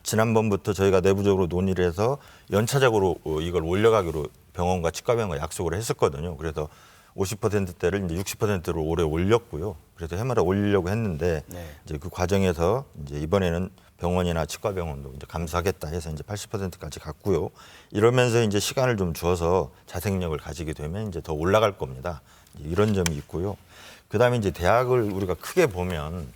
지난번부터 저희가 내부적으로 논의를 해서 연차적으로 이걸 올려가기로 병원과 치과병원과 약속을 했었거든요. 그래서 50%대를 이제 60%로 올해 올렸고요. 그래서 해마다 올리려고 했는데 이제 그 과정에서 이제 이번에는 병원이나 치과병원도 이제 감수하겠다 해서 이제 80%까지 갔고요. 이러면서 이제 시간을 좀 주어서 자생력을 가지게 되면 이제 더 올라갈 겁니다. 이런 점이 있고요. 그다음에 이제 대학을 우리가 크게 보면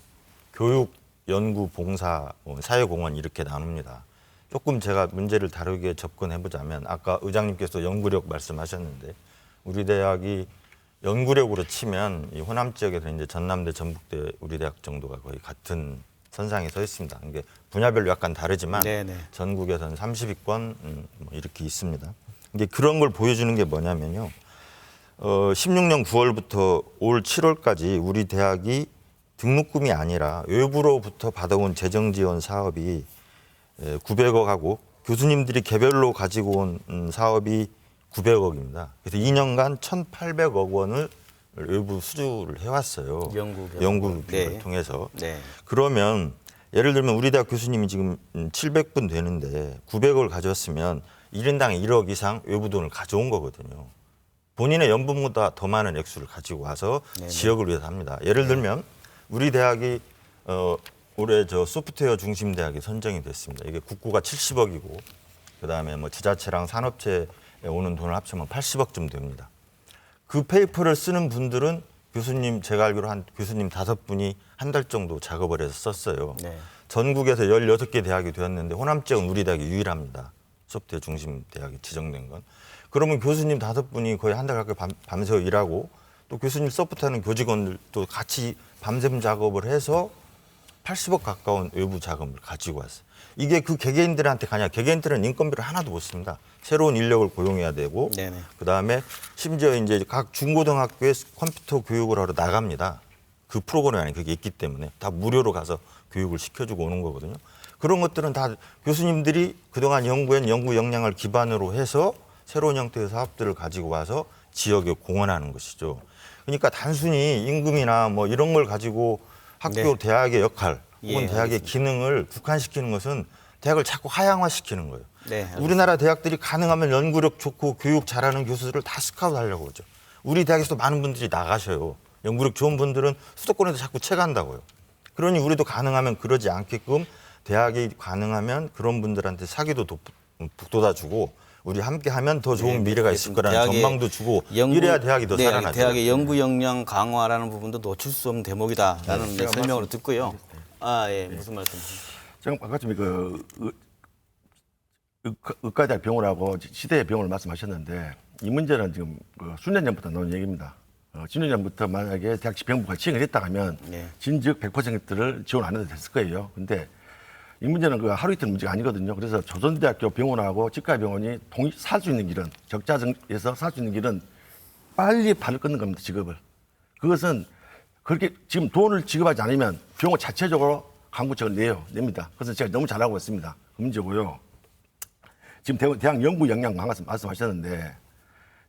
교육, 연구, 봉사, 사회공헌 이렇게 나눕니다. 조금 제가 문제를 다르게 접근해보자면 아까 의장님께서 연구력 말씀하셨는데 우리 대학이 연구력으로 치면 이 호남 지역에서 이제 전남대, 전북대 우리 대학 정도가 거의 같은 선상에 서 있습니다. 이게 분야별로 약간 다르지만 전국에서는 30위권 뭐 이렇게 있습니다. 이게 그런 걸 보여주는 게 뭐냐면요. 16년 9월부터 올 7월까지 우리 대학이 등록금이 아니라 외부로부터 받아온 재정 지원 사업이 900억하고 교수님들이 개별로 가지고 온 사업이 900억입니다. 그래서 2년간 1,800억 원을 외부 수주를 해왔어요. 연구비를 통해서. 그러면 예를 들면 우리 대학 교수님이 지금 700분 되는데 900억을 가져왔으면 1인당 1억 이상 외부 돈을 가져온 거거든요. 본인의 연봉보다 더 많은 액수를 가지고 와서 지역을 위해서 합니다. 예를 들면 우리 대학이 올해 소프트웨어 중심 대학이 선정이 됐습니다. 이게 국고가 70억이고 그다음에 뭐 지자체랑 산업체에 오는 돈을 합치면 80억쯤 됩니다. 그 페이퍼를 쓰는 분들은 교수님 제가 알기로 한 교수님 5분이 한 달 정도 작업을 해서 썼어요. 전국에서 16개 대학이 되었는데 호남 지역은 우리 대학이 유일합니다. 소프트웨어 중심 대학이 지정된 건. 그러면 교수님 5분이 거의 한 달 가까이 밤새워 일하고 또 교수님 서포트하는 교직원들도 같이 밤샘 작업을 해서 80억 가까운 외부 자금을 가지고 왔어요. 이게 그 개개인들한테 가냐? 개개인들은 인건비를 하나도 못 씁니다. 새로운 인력을 고용해야 되고, 네네. 그다음에 심지어 이제 각 중고등학교에 컴퓨터 교육을 하러 나갑니다. 그 프로그램 안에 그게 있기 때문에 다 무료로 가서 교육을 시켜주고 오는 거거든요. 그런 것들은 다 교수님들이 그동안 연구한 연구 역량을 기반으로 해서 새로운 형태의 사업들을 가지고 와서 지역에 공헌하는 것이죠. 그러니까 단순히 임금이나 뭐 이런 걸 가지고 학교, 네. 대학의 역할 혹은 예, 대학의 알겠습니다. 기능을 국한시키는 것은 대학을 자꾸 하향화시키는 거예요. 네, 알겠습니다. 우리나라 대학들이 가능하면 연구력 좋고 교육 잘하는 교수들을 다 스카우트하려고 그러죠. 우리 대학에서도 많은 분들이 나가셔요. 연구력 좋은 분들은 수도권에도 자꾸 채간다고요. 그러니 우리도 가능하면 그러지 않게끔 대학이 가능하면 그런 분들한테 사기도 북돋아주고 우리 함께하면 더 좋은 미래가 있을 거라는 대학의 전망도 주고 이래야 대학이 더 네, 살아나죠. 대학의 연구 역량 강화라는 부분도 놓칠 수 없는 대목이다라는 제가 설명으로 듣고요. 아, 예, 무슨 말씀? 지금 아까 전에 의과대학 병원하고 시대의 병원을 말씀하셨는데 이 문제는 지금 수년 전부터 나온 얘기입니다. 10년 전부터 만약에 대학 집행부가 지원을 했다 하면 네. 진즉 100%를 지원 안 해도 됐을 거예요. 근데 이 문제는 하루 이틀 문제가 아니거든요. 그래서 조선대학교 병원하고 치과병원이 살 수 있는 길은 적자에서 살 수 있는 길은 빨리 발을 끊는 겁니다. 직업을. 그것은 그렇게 지금 돈을 지급하지 않으면 병원 자체적으로 광고책을 냅니다. 그래서 제가 너무 잘하고 있습니다. 그 문제고요. 지금 대학 연구 역량 말씀하셨는데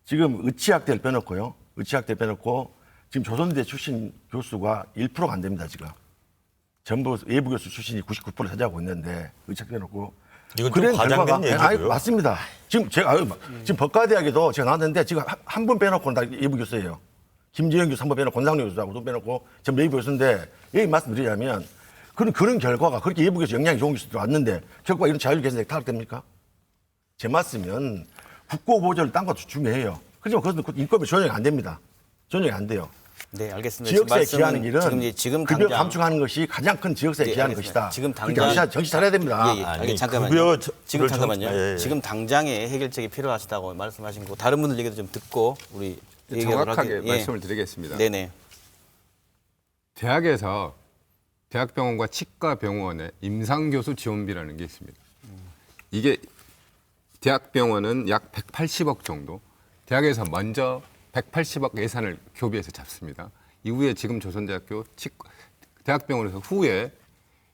지금 의치학대를 빼놓고요. 의치학대 빼놓고 지금 조선대 출신 교수가 1%가 안 됩니다. 지금. 전부 외부 교수 출신이 99% 차지하고 있는데 의치학대 빼놓고. 이건 좀 과장된 얘기고요. 맞습니다. 지금 지금 법과대학에도 제가 나왔는데 지금 한 분 빼놓고는 다 외부 교수예요. 김재현 교수 한 번 빼놓고 권상용 교수하고 또 빼놓고 전 외부 교수인데 여기 말씀드리자면 그런 결과가 그렇게 외부 교수 역량이 좋은 교수들 왔는데 결과가 이런 자율 개선이 타락됩니까? 제 말씀은 국고 보조를 딴 것도 중요해요. 그렇지만 그것은 인건비 전혀 안 됩니다. 전혀 안 돼요. 네, 알겠습니다. 지역사회 기하는 길은 지금 급여 당장 감축하는 것이 가장 큰 지역사회 네, 기하는 알겠습니다. 것이다. 지금 그렇게 당장 정신 차려야 됩니다. 예, 예. 아니, 잠깐만요. 급여 지금 저- 잠깐만요. 예, 예. 지금 당장에 해결책이 필요하시다고 말씀하신 거 다른 분들 얘기도 좀 듣고 우리 얘기하도록 정확하게 할게요. 예. 말씀을 드리겠습니다. 네네. 대학에서 대학병원과 치과병원에 임상교수 지원비라는 게 있습니다. 이게 대학병원은 약 180억 정도, 대학에서 먼저 180억 예산을 교비해서 잡습니다. 이후에 지금 조선대학교 대학병원에서 후에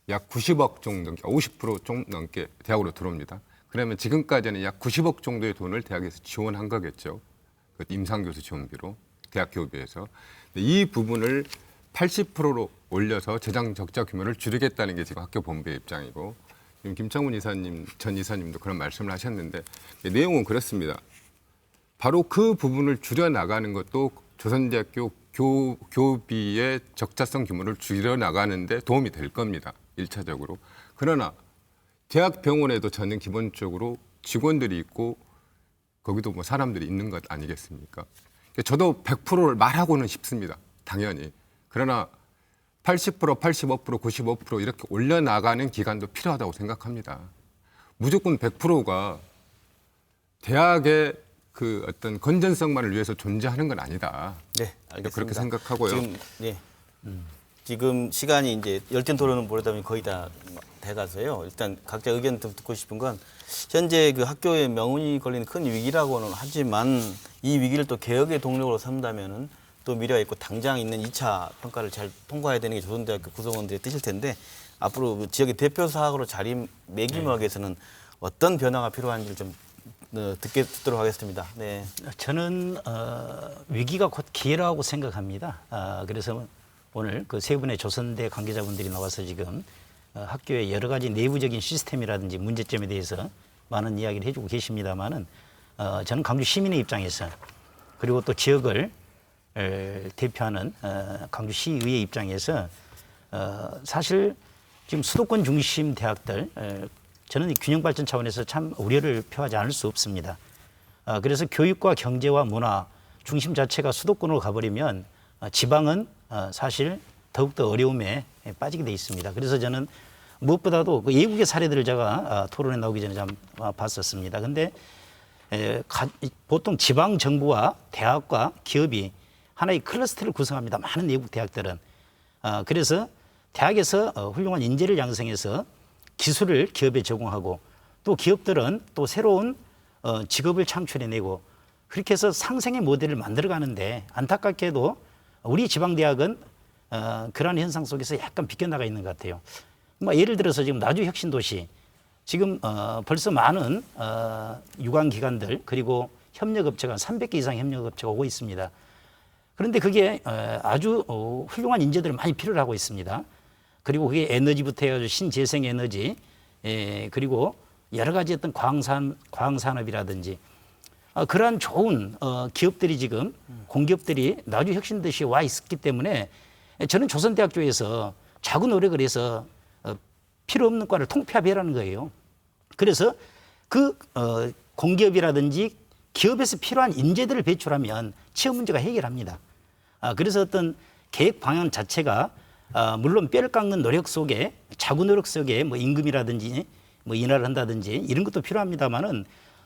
약 90억 정도, 50% 좀 넘게 대학으로 들어옵니다. 그러면 지금까지는 약 90억 정도의 돈을 대학에서 지원한 거겠죠. 그 임상교수 지원비로 대학 교비에서. 이 부분을 80%로 올려서 재정 적자 규모를 줄이겠다는 게 지금 학교 본부의 입장이고, 지금 김창훈 이사님, 전 이사님도 그런 말씀을 하셨는데 내용은 그렇습니다. 바로 그 부분을 줄여 나가는 것도 조선대학교 교비의 적자성 규모를 줄여 나가는데 도움이 될 겁니다. 1차적으로. 그러나 대학병원에도 저는 기본적으로 직원들이 있고 거기도 뭐 사람들이 있는 것 아니겠습니까? 저도 100%를 말하고는 싶습니다. 당연히. 그러나 80%, 85%, 95% 이렇게 올려나가는 기간도 필요하다고 생각합니다. 무조건 100%가 대학의 그 어떤 건전성만을 위해서 존재하는 건 아니다. 네, 알겠습니다. 그렇게 생각하고요. 지금 지금 시간이 이제 열띤 토론은 보려다 보니 거의 다 돼가서요. 일단 각자 의견 듣고 싶은 건 현재 그 학교에 명운이 걸리는 큰 위기라고는 하지만 이 위기를 또 개혁의 동력으로 삼다면은 또 미래가 있고 당장 있는 2차 평가를 잘 통과해야 되는 게 조선대학교 구성원들의 뜻일 텐데 앞으로 그 지역의 대표 사학으로 자리매김하기 위해서는 어떤 변화가 필요한지 좀 듣도록 하겠습니다. 네. 저는 위기가 곧 기회라고 생각합니다. 그래서 오늘 그 세 분의 조선대 관계자분들이 나와서 지금 학교의 여러 가지 내부적인 시스템이라든지 문제점에 대해서 많은 이야기를 해주고 계십니다만은 저는 광주 시민의 입장에서 그리고 또 지역을 대표하는 광주시의회 입장에서 사실 지금 수도권 중심 대학들 저는 균형 발전 차원에서 참 우려를 표하지 않을 수 없습니다. 그래서 교육과 경제와 문화 중심 자체가 수도권으로 가버리면 지방은 사실 더욱더 어려움에 빠지게 돼 있습니다. 그래서 저는 무엇보다도 그 외국의 사례들을 제가 토론에 나오기 전에 좀 봤었습니다. 근데 보통 지방 정부와 대학과 기업이 하나의 클러스터를 구성합니다. 많은 외국 대학들은. 그래서 대학에서 훌륭한 인재를 양성해서 기술을 기업에 제공하고 또 기업들은 또 새로운 직업을 창출해내고 그렇게 해서 상생의 모델을 만들어가는데 안타깝게도 우리 지방대학은 그러한 현상 속에서 약간 비껴나가 있는 것 같아요. 뭐 예를 들어서 지금 나주혁신도시 지금 벌써 많은 유관기관들 그리고 협력업체가 300개 이상 협력업체가 오고 있습니다. 그런데 그게 아주 훌륭한 인재들을 많이 필요로 하고 있습니다. 그리고 그게 에너지부터 해가지고 신재생에너지 그리고 여러 가지 어떤 광산업이라든지 그러한 좋은 기업들이 지금 공기업들이 나주혁신도시에 와 있기 때문에 저는 조선대학교에서 자구 노력을 해서 필요 없는 과를 통폐합해라는 거예요. 그래서 그 공기업이라든지 기업에서 필요한 인재들을 배출하면 취업 문제가 해결합니다. 그래서 어떤 계획 방향 자체가 물론 뼈를 깎는 노력 속에 자구 노력 속에 뭐 임금이라든지 뭐 인하를 한다든지 이런 것도 필요합니다만은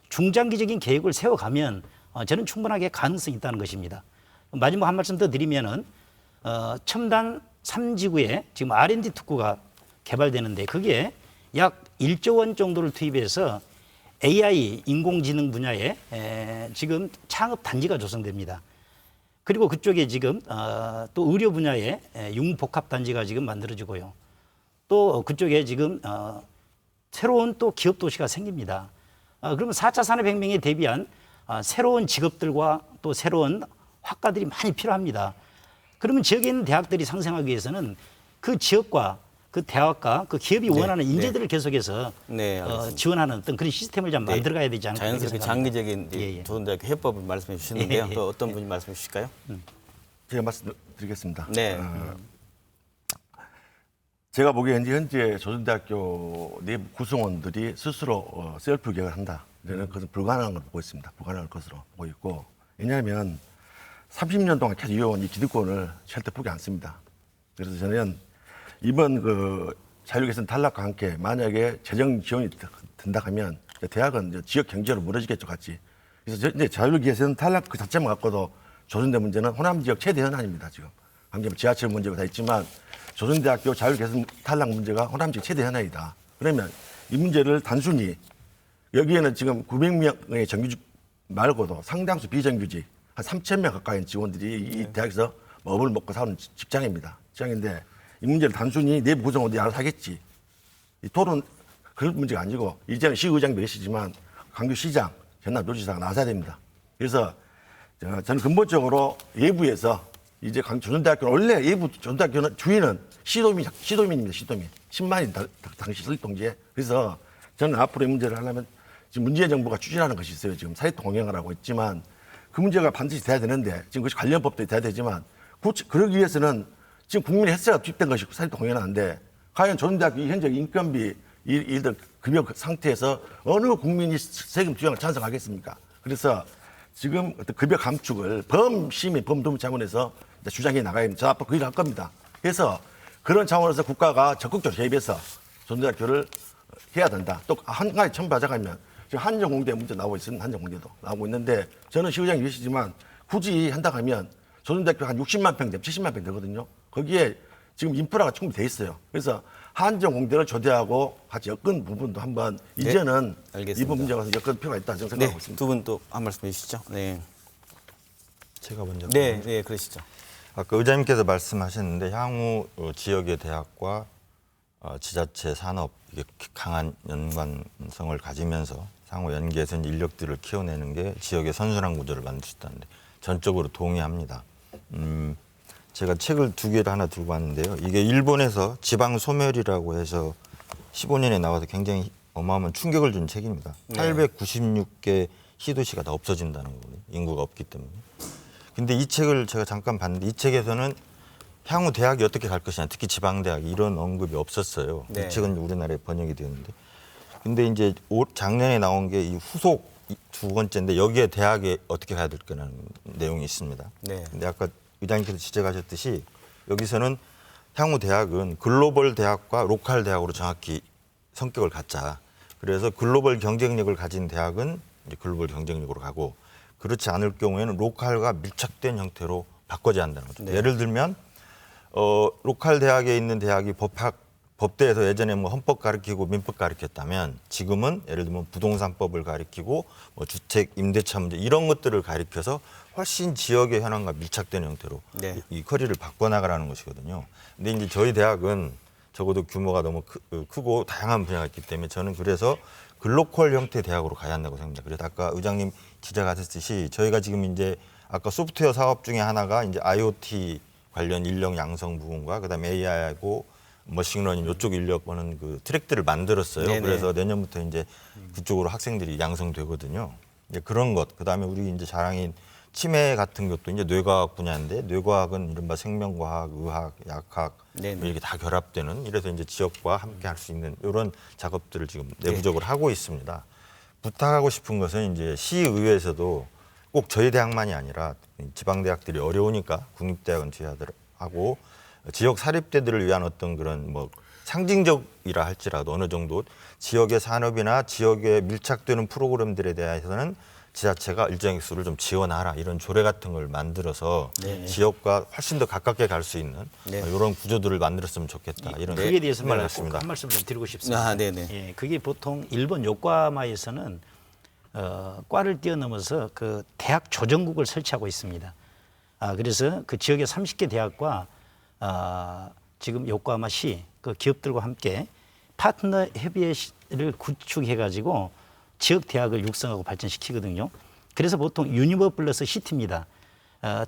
중장기적인 계획을 세워가면 저는 충분하게 가능성이 있다는 것입니다. 마지막 한 말씀 더 드리면은 첨단 3지구에 지금 R&D 특구가 개발되는데 그게 약 1조 원 정도를 투입해서 AI 인공지능 분야에 지금 창업 단지가 조성됩니다. 그리고 그쪽에 지금 또 의료 분야에 융복합 단지가 지금 만들어지고요. 또 그쪽에 지금 새로운 또 기업 도시가 생깁니다. 그러면 4차 산업혁명에 대비한 새로운 직업들과 또 새로운 학과들이 많이 필요합니다. 그러면 지역에 있는 대학들이 상생하기 위해서는 그 지역과 그 대학과 그 기업이 원하는 인재들을 계속해서 지원하는 어떤 그런 시스템을 좀 만들어가야 되지 않을까. 자연스럽게 장기적인 조선대학교 해법을 말씀해 주시는데요. 또 어떤 분이 말씀해 주실까요? 제가 말씀드리겠습니다. 네. 제가 보기에 현재 조선대학교 내부 구성원들이 스스로 셀프 개혁을 한다. 저는 그것은 불가능한 걸 보고 있습니다. 불가능할 것으로 보고 있고. 왜냐하면 30년 동안 계속 이어온 이 기득권을 절대 포기 않습니다. 그래서 저는 이번 그 자율개선 탈락과 함께 만약에 재정 지원이 든다 하면 대학은 이제 지역 경제로 무너지겠죠, 같이. 그래서 이제 자율개선 탈락 그 자체만 갖고도 조선대 문제는 호남 지역 최대 현안입니다, 지금. 방금 지하철 문제가 다 있지만 조선대학교 자율개선 탈락 문제가 호남 지역 최대 현안이다. 그러면 이 문제를 단순히 여기에는 지금 900명의 정규직 말고도 상당수 비정규직 한 3,000명 가까이 직원들이 이 대학에서 업을 먹고 사는 직장입니다. 직장인데 이 문제를 단순히 내부 구성원들이 알아서 하겠지. 이 토론 그런 문제가 아니고 이제는 시의장도 계시지만 광주시장, 전남도지사가 나서야 됩니다. 그래서 저는 근본적으로 외부에서 이제 조선대학교는 원래 외부 조선대학교는 주인은 시도민입니다. 시도민. 10만인 당시 설립동지에. 그래서 저는 앞으로 이 문제를 하려면 지금 문재인 정부가 추진하는 것이 있어요. 지금 사회통행을 하고 있지만 그 문제가 반드시 돼야 되는데 지금 그것이 관련 법도 돼야 되지만 그러기 위해서는 지금 국민의 햇새가 투입된 것이 사회통행하는데 과연 조선대학교 현재 인건비 일들 급여 상태에서 어느 국민이 세금 투영을 찬성하겠습니까? 그래서 지금 어떤 급여 감축을 범시민 범도민 차원에서 주장해 나가야 됩니다. 저 앞으로 그 일을 할 겁니다. 그래서 그런 차원에서 국가가 적극적으로 개입해서 조선대학교를 해야 된다. 또 한 가지 첨부하자면 지금 한정공대 문제 나오고 있는 한정공대도 나오고 있는데 저는 시의장이 계시지만 굳이 한다고 하면 조선대학교 한 60만 평, 70만 평 되거든요. 거기에 지금 인프라가 충분히 돼 있어요. 그래서 한정공대를 조대하고 같이 엮은 부분도 한번 이제는 이번 문제가 엮을 필요가 있다 저는 생각하고 있습니다. 두 분 또 한 말씀 해주시죠. 네. 제가 먼저. 네, 그러시죠. 아까 의장님께서 말씀하셨는데 향후 지역의 대학과 지자체 산업 이게 강한 연관성을 가지면서 상호 연계해서 인력들을 키워내는 게 지역의 선순환 구조를 만들 수 있다는데 전적으로 동의합니다. 제가 책을 두 개를 하나 들고 왔는데요. 이게 일본에서 지방 소멸이라고 해서 15년에 나와서 굉장히 어마어마한 충격을 준 책입니다. 896개 시도시가 다 없어진다는 거거든요. 인구가 없기 때문에. 근데 이 책을 제가 잠깐 봤는데 이 책에서는 향후 대학이 어떻게 갈 것이냐, 특히 지방대학이 이런 언급이 없었어요. 이 책은 우리나라에 번역이 되었는데. 근데 이제 작년에 나온 게 이 후속 두 번째인데 여기에 대학에 어떻게 가야 될 거라는 내용이 있습니다. 근데 아까 의장님께서 지적하셨듯이 여기서는 향후 대학은 글로벌 대학과 로컬 대학으로 정확히 성격을 갖자. 그래서 글로벌 경쟁력을 가진 대학은 이제 글로벌 경쟁력으로 가고 그렇지 않을 경우에는 로컬과 밀착된 형태로 바꿔야 한다는 거죠. 예를 들면 로컬 대학에 있는 대학이 법대에서 예전에 뭐 헌법 가르치고 민법 가르쳤다면 지금은 예를 들면 부동산법을 가르치고 뭐 주택 임대차 문제 이런 것들을 가르쳐서 훨씬 지역의 현황과 밀착되는 형태로 네. 이 커리를 바꿔나가라는 것이거든요. 근데 이제 저희 대학은 적어도 규모가 너무 크고 다양한 분야가 있기 때문에 저는 그래서 글로컬 형태 대학으로 가야 한다고 생각합니다. 그래서 아까 의장님 지적하셨듯이 저희가 지금 이제 아까 소프트웨어 사업 중에 하나가 이제 IoT 관련 인력 양성 부분과 그다음에 AI하고 머신러닝 이쪽 인력 보는 그 트랙들을 만들었어요. 네네. 그래서 내년부터 이제 그쪽으로 학생들이 양성되거든요. 이제 그런 것, 그다음에 우리 이제 자랑인 치매 같은 것도 이제 뇌과학 분야인데 뇌과학은 이른바 생명과학, 의학, 약학 네네. 이렇게 다 결합되는 이래서 이제 지역과 함께 할 수 있는 이런 작업들을 지금 내부적으로 하고 있습니다. 부탁하고 싶은 것은 이제 시의회에서도 꼭 저희 대학만이 아니라 지방 대학들이 어려우니까 국립대학은 제외하고 지역 사립대들을 위한 어떤 그런 뭐 상징적이라 할지라도 어느 정도 지역의 산업이나 지역에 밀착되는 프로그램들에 대해서는 지자체가 일정의 수를 좀 지원하라 이런 조례 같은 걸 만들어서 네. 지역과 훨씬 더 가깝게 갈 수 있는 네. 이런 구조들을 만들었으면 좋겠다 이런 그에 대해서 말을 내가 했습니다. 꼭한 말씀 좀 드리고 싶습니다. 아, 네네. 예, 그게 보통 일본 요코하마에서는 과를 뛰어넘어서 그 대학 조정국을 설치하고 있습니다. 그래서 그 지역의 30개 대학과 지금 요코하마시 그 기업들과 함께 파트너 협의회를 구축해가지고 지역 대학을 육성하고 발전시키거든요. 그래서 보통 유니버 플러스 시티입니다.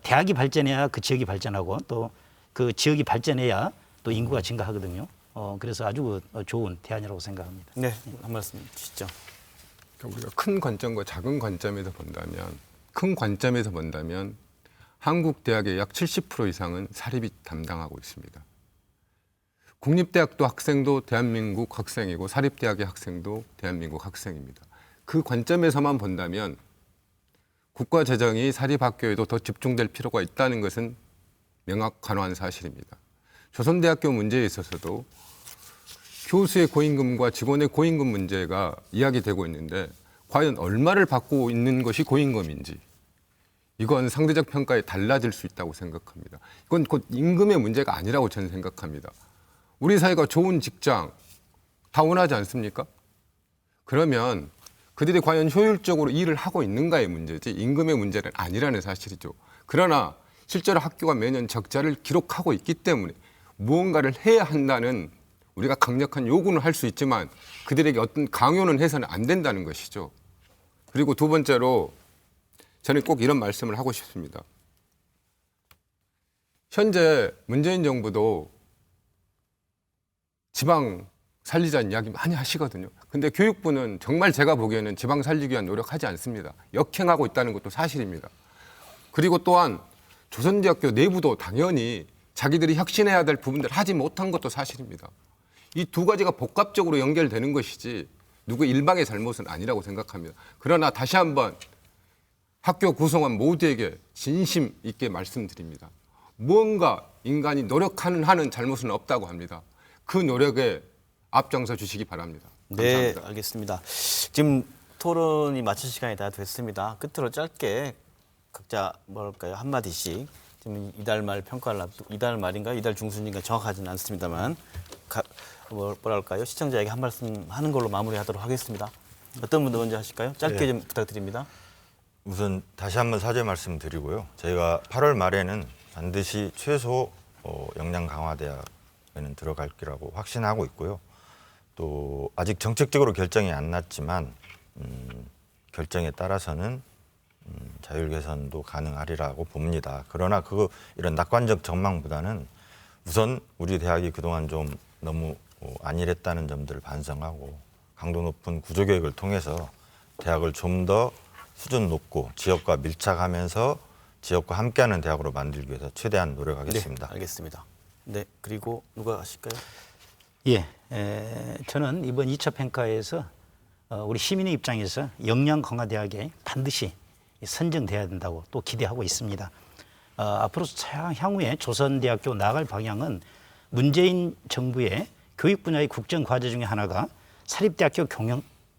대학이 발전해야 그 지역이 발전하고 또 그 지역이 발전해야 또 인구가 증가하거든요. 그래서 아주 좋은 대안이라고 생각합니다. 네, 한 말씀 주시죠. 그러니까 우리가 큰 관점과 작은 관점에서 본다면 큰 관점에서 본다면 한국 대학의 약 70% 이상은 사립이 담당하고 있습니다. 국립대학도 학생도 대한민국 학생이고 사립대학의 학생도 대한민국 학생입니다. 그 관점에서만 본다면 국가 재정이 사립학교에도 더 집중될 필요가 있다는 것은 명확한 사실입니다. 조선대학교 문제에 있어서도 교수의 고임금과 직원의 고임금 문제가 이야기되고 있는데 과연 얼마를 받고 있는 것이 고임금인지 이건 상대적 평가에 달라질 수 있다고 생각합니다. 이건 곧 임금의 문제가 아니라고 저는 생각합니다. 우리 사회가 좋은 직장 다 원하지 않습니까? 그러면 그들이 과연 효율적으로 일을 하고 있는가의 문제지 임금의 문제는 아니라는 사실이죠. 그러나 실제로 학교가 매년 적자를 기록하고 있기 때문에 무언가를 해야 한다는 우리가 강력한 요구는 할 수 있지만 그들에게 어떤 강요는 해서는 안 된다는 것이죠. 그리고 두 번째로 저는 꼭 이런 말씀을 하고 싶습니다. 현재 문재인 정부도 지방 살리자는 이야기 많이 하시거든요. 근데 교육부는 정말 제가 보기에는 지방 살리기 위한 노력하지 않습니다. 역행하고 있다는 것도 사실입니다. 그리고 또한 조선대학교 내부도 당연히 자기들이 혁신해야 될 부분들 하지 못한 것도 사실입니다. 이 두 가지가 복합적으로 연결되는 것이지 누구 일방의 잘못은 아니라고 생각합니다. 그러나 다시 한번 학교 구성원 모두에게 진심 있게 말씀드립니다. 무언가 인간이 노력하는 하는 잘못은 없다고 합니다. 그 노력에 앞장서 주시기 바랍니다. 네, 감사합니다. 알겠습니다. 지금 토론이 마칠 시간이 다 됐습니다. 끝으로 짧게 각자 뭐랄까요 한마디씩 지금 이달 말 평가를 앞두고 이달 말인가 이달 중순인가 정확하지는 않습니다만 뭐랄까요 시청자에게 한 말씀 하는 걸로 마무리하도록 하겠습니다. 어떤 분들 먼저 하실까요? 짧게 좀 부탁드립니다. 우선 다시 한번 사죄 말씀드리고요. 저희가 8월 말에는 반드시 최소 역량 강화 대학에는 들어갈 거라고 확신하고 있고요. 또 아직 정책적으로 결정이 안 났지만 결정에 따라서는 자율 개선도 가능하리라고 봅니다. 그러나 이런 낙관적 전망보다는 우선 우리 대학이 그동안 좀 너무 안일했다는 점들을 반성하고 강도 높은 구조교육을 통해서 대학을 좀 더 수준 높고 지역과 밀착하면서 지역과 함께하는 대학으로 만들기 위해서 최대한 노력하겠습니다. 네, 알겠습니다. 네, 그리고 누가 하실까요? 예, 저는 이번 2차 평가에서 우리 시민의 입장에서 역량 강화 대학에 반드시 선정돼야 된다고 또 기대하고 있습니다. 앞으로 향후에 조선대학교 나갈 방향은 문재인 정부의 교육 분야의 국정 과제 중에 하나가 사립대학교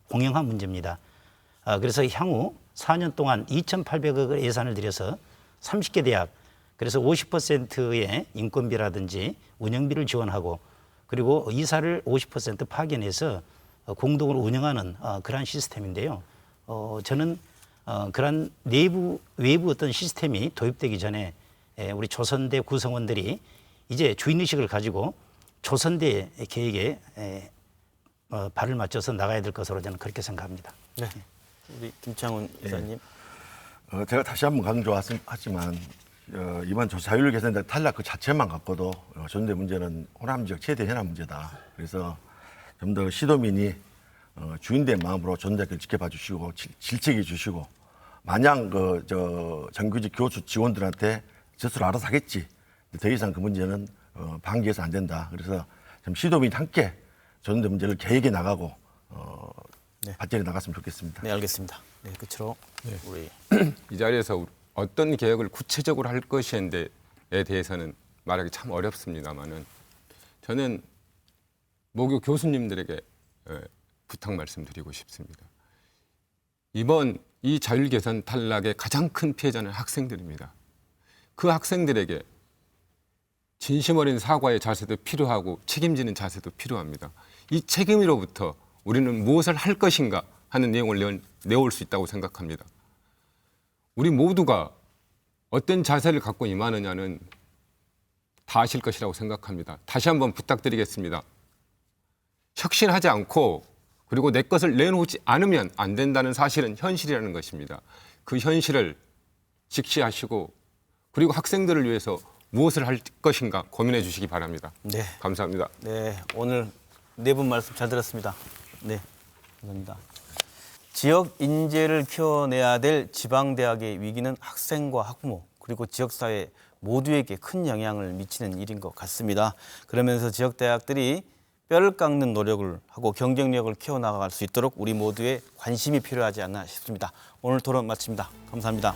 공영화 문제입니다. 그래서 향후 4년 동안 2,800억 원 예산을 들여서 30개 대학 그래서 50%의 인건비라든지 운영비를 지원하고 그리고 이사를 50% 파견해서 공동으로 운영하는 그러한 시스템인데요. 저는 그런 외부 어떤 시스템이 도입되기 전에 우리 조선대 구성원들이 이제 주인의식을 가지고 조선대 계획에 발을 맞춰서 나가야 될 것으로 저는 그렇게 생각합니다. 네. 우리 김창훈 이사님. 제가 다시 한번 강조하지만 이번 자율개선대 탈락 그 자체만 갖고도 조선대 문제는 호남 지역 최대 현안 문제다. 그래서 좀 더 시도민이 주인된 마음으로 조선대학교를 지켜봐 주시고 질책해 주시고 마냥 정규직 교수 직원들한테 스스로 알아서 하겠지. 더 이상 그 문제는 방기해서 안 된다. 그래서 좀 시도민이 함께 조선대 문제를 계획해 나가고 발전해 나갔으면 좋겠습니다. 네, 알겠습니다. 네, 끝으로 우리 이 자리에서 어떤 개혁을 구체적으로 할 것인데에 대해서는 말하기 참 어렵습니다만은 저는 모교 교수님들에게 부탁 말씀드리고 싶습니다. 이번 이 자율개선 탈락의 가장 큰 피해자는 학생들입니다. 그 학생들에게 진심 어린 사과의 자세도 필요하고 책임지는 자세도 필요합니다. 이 책임으로부터 우리는 무엇을 할 것인가 하는 내용을 내올 수 있다고 생각합니다. 우리 모두가 어떤 자세를 갖고 임하느냐는 다 아실 것이라고 생각합니다. 다시 한번 부탁드리겠습니다. 혁신하지 않고 그리고 내 것을 내놓지 않으면 안 된다는 사실은 현실이라는 것입니다. 그 현실을 직시하시고 그리고 학생들을 위해서 무엇을 할 것인가 고민해 주시기 바랍니다. 네. 감사합니다. 네, 오늘 네 분 말씀 잘 들었습니다. 네, 감사합니다. 지역 인재를 키워내야 될 지방대학의 위기는 학생과 학부모 그리고 지역사회 모두에게 큰 영향을 미치는 일인 것 같습니다. 그러면서 지역대학들이 뼈를 깎는 노력을 하고 경쟁력을 키워나갈 수 있도록 우리 모두의 관심이 필요하지 않나 싶습니다. 오늘 토론 마칩니다. 감사합니다.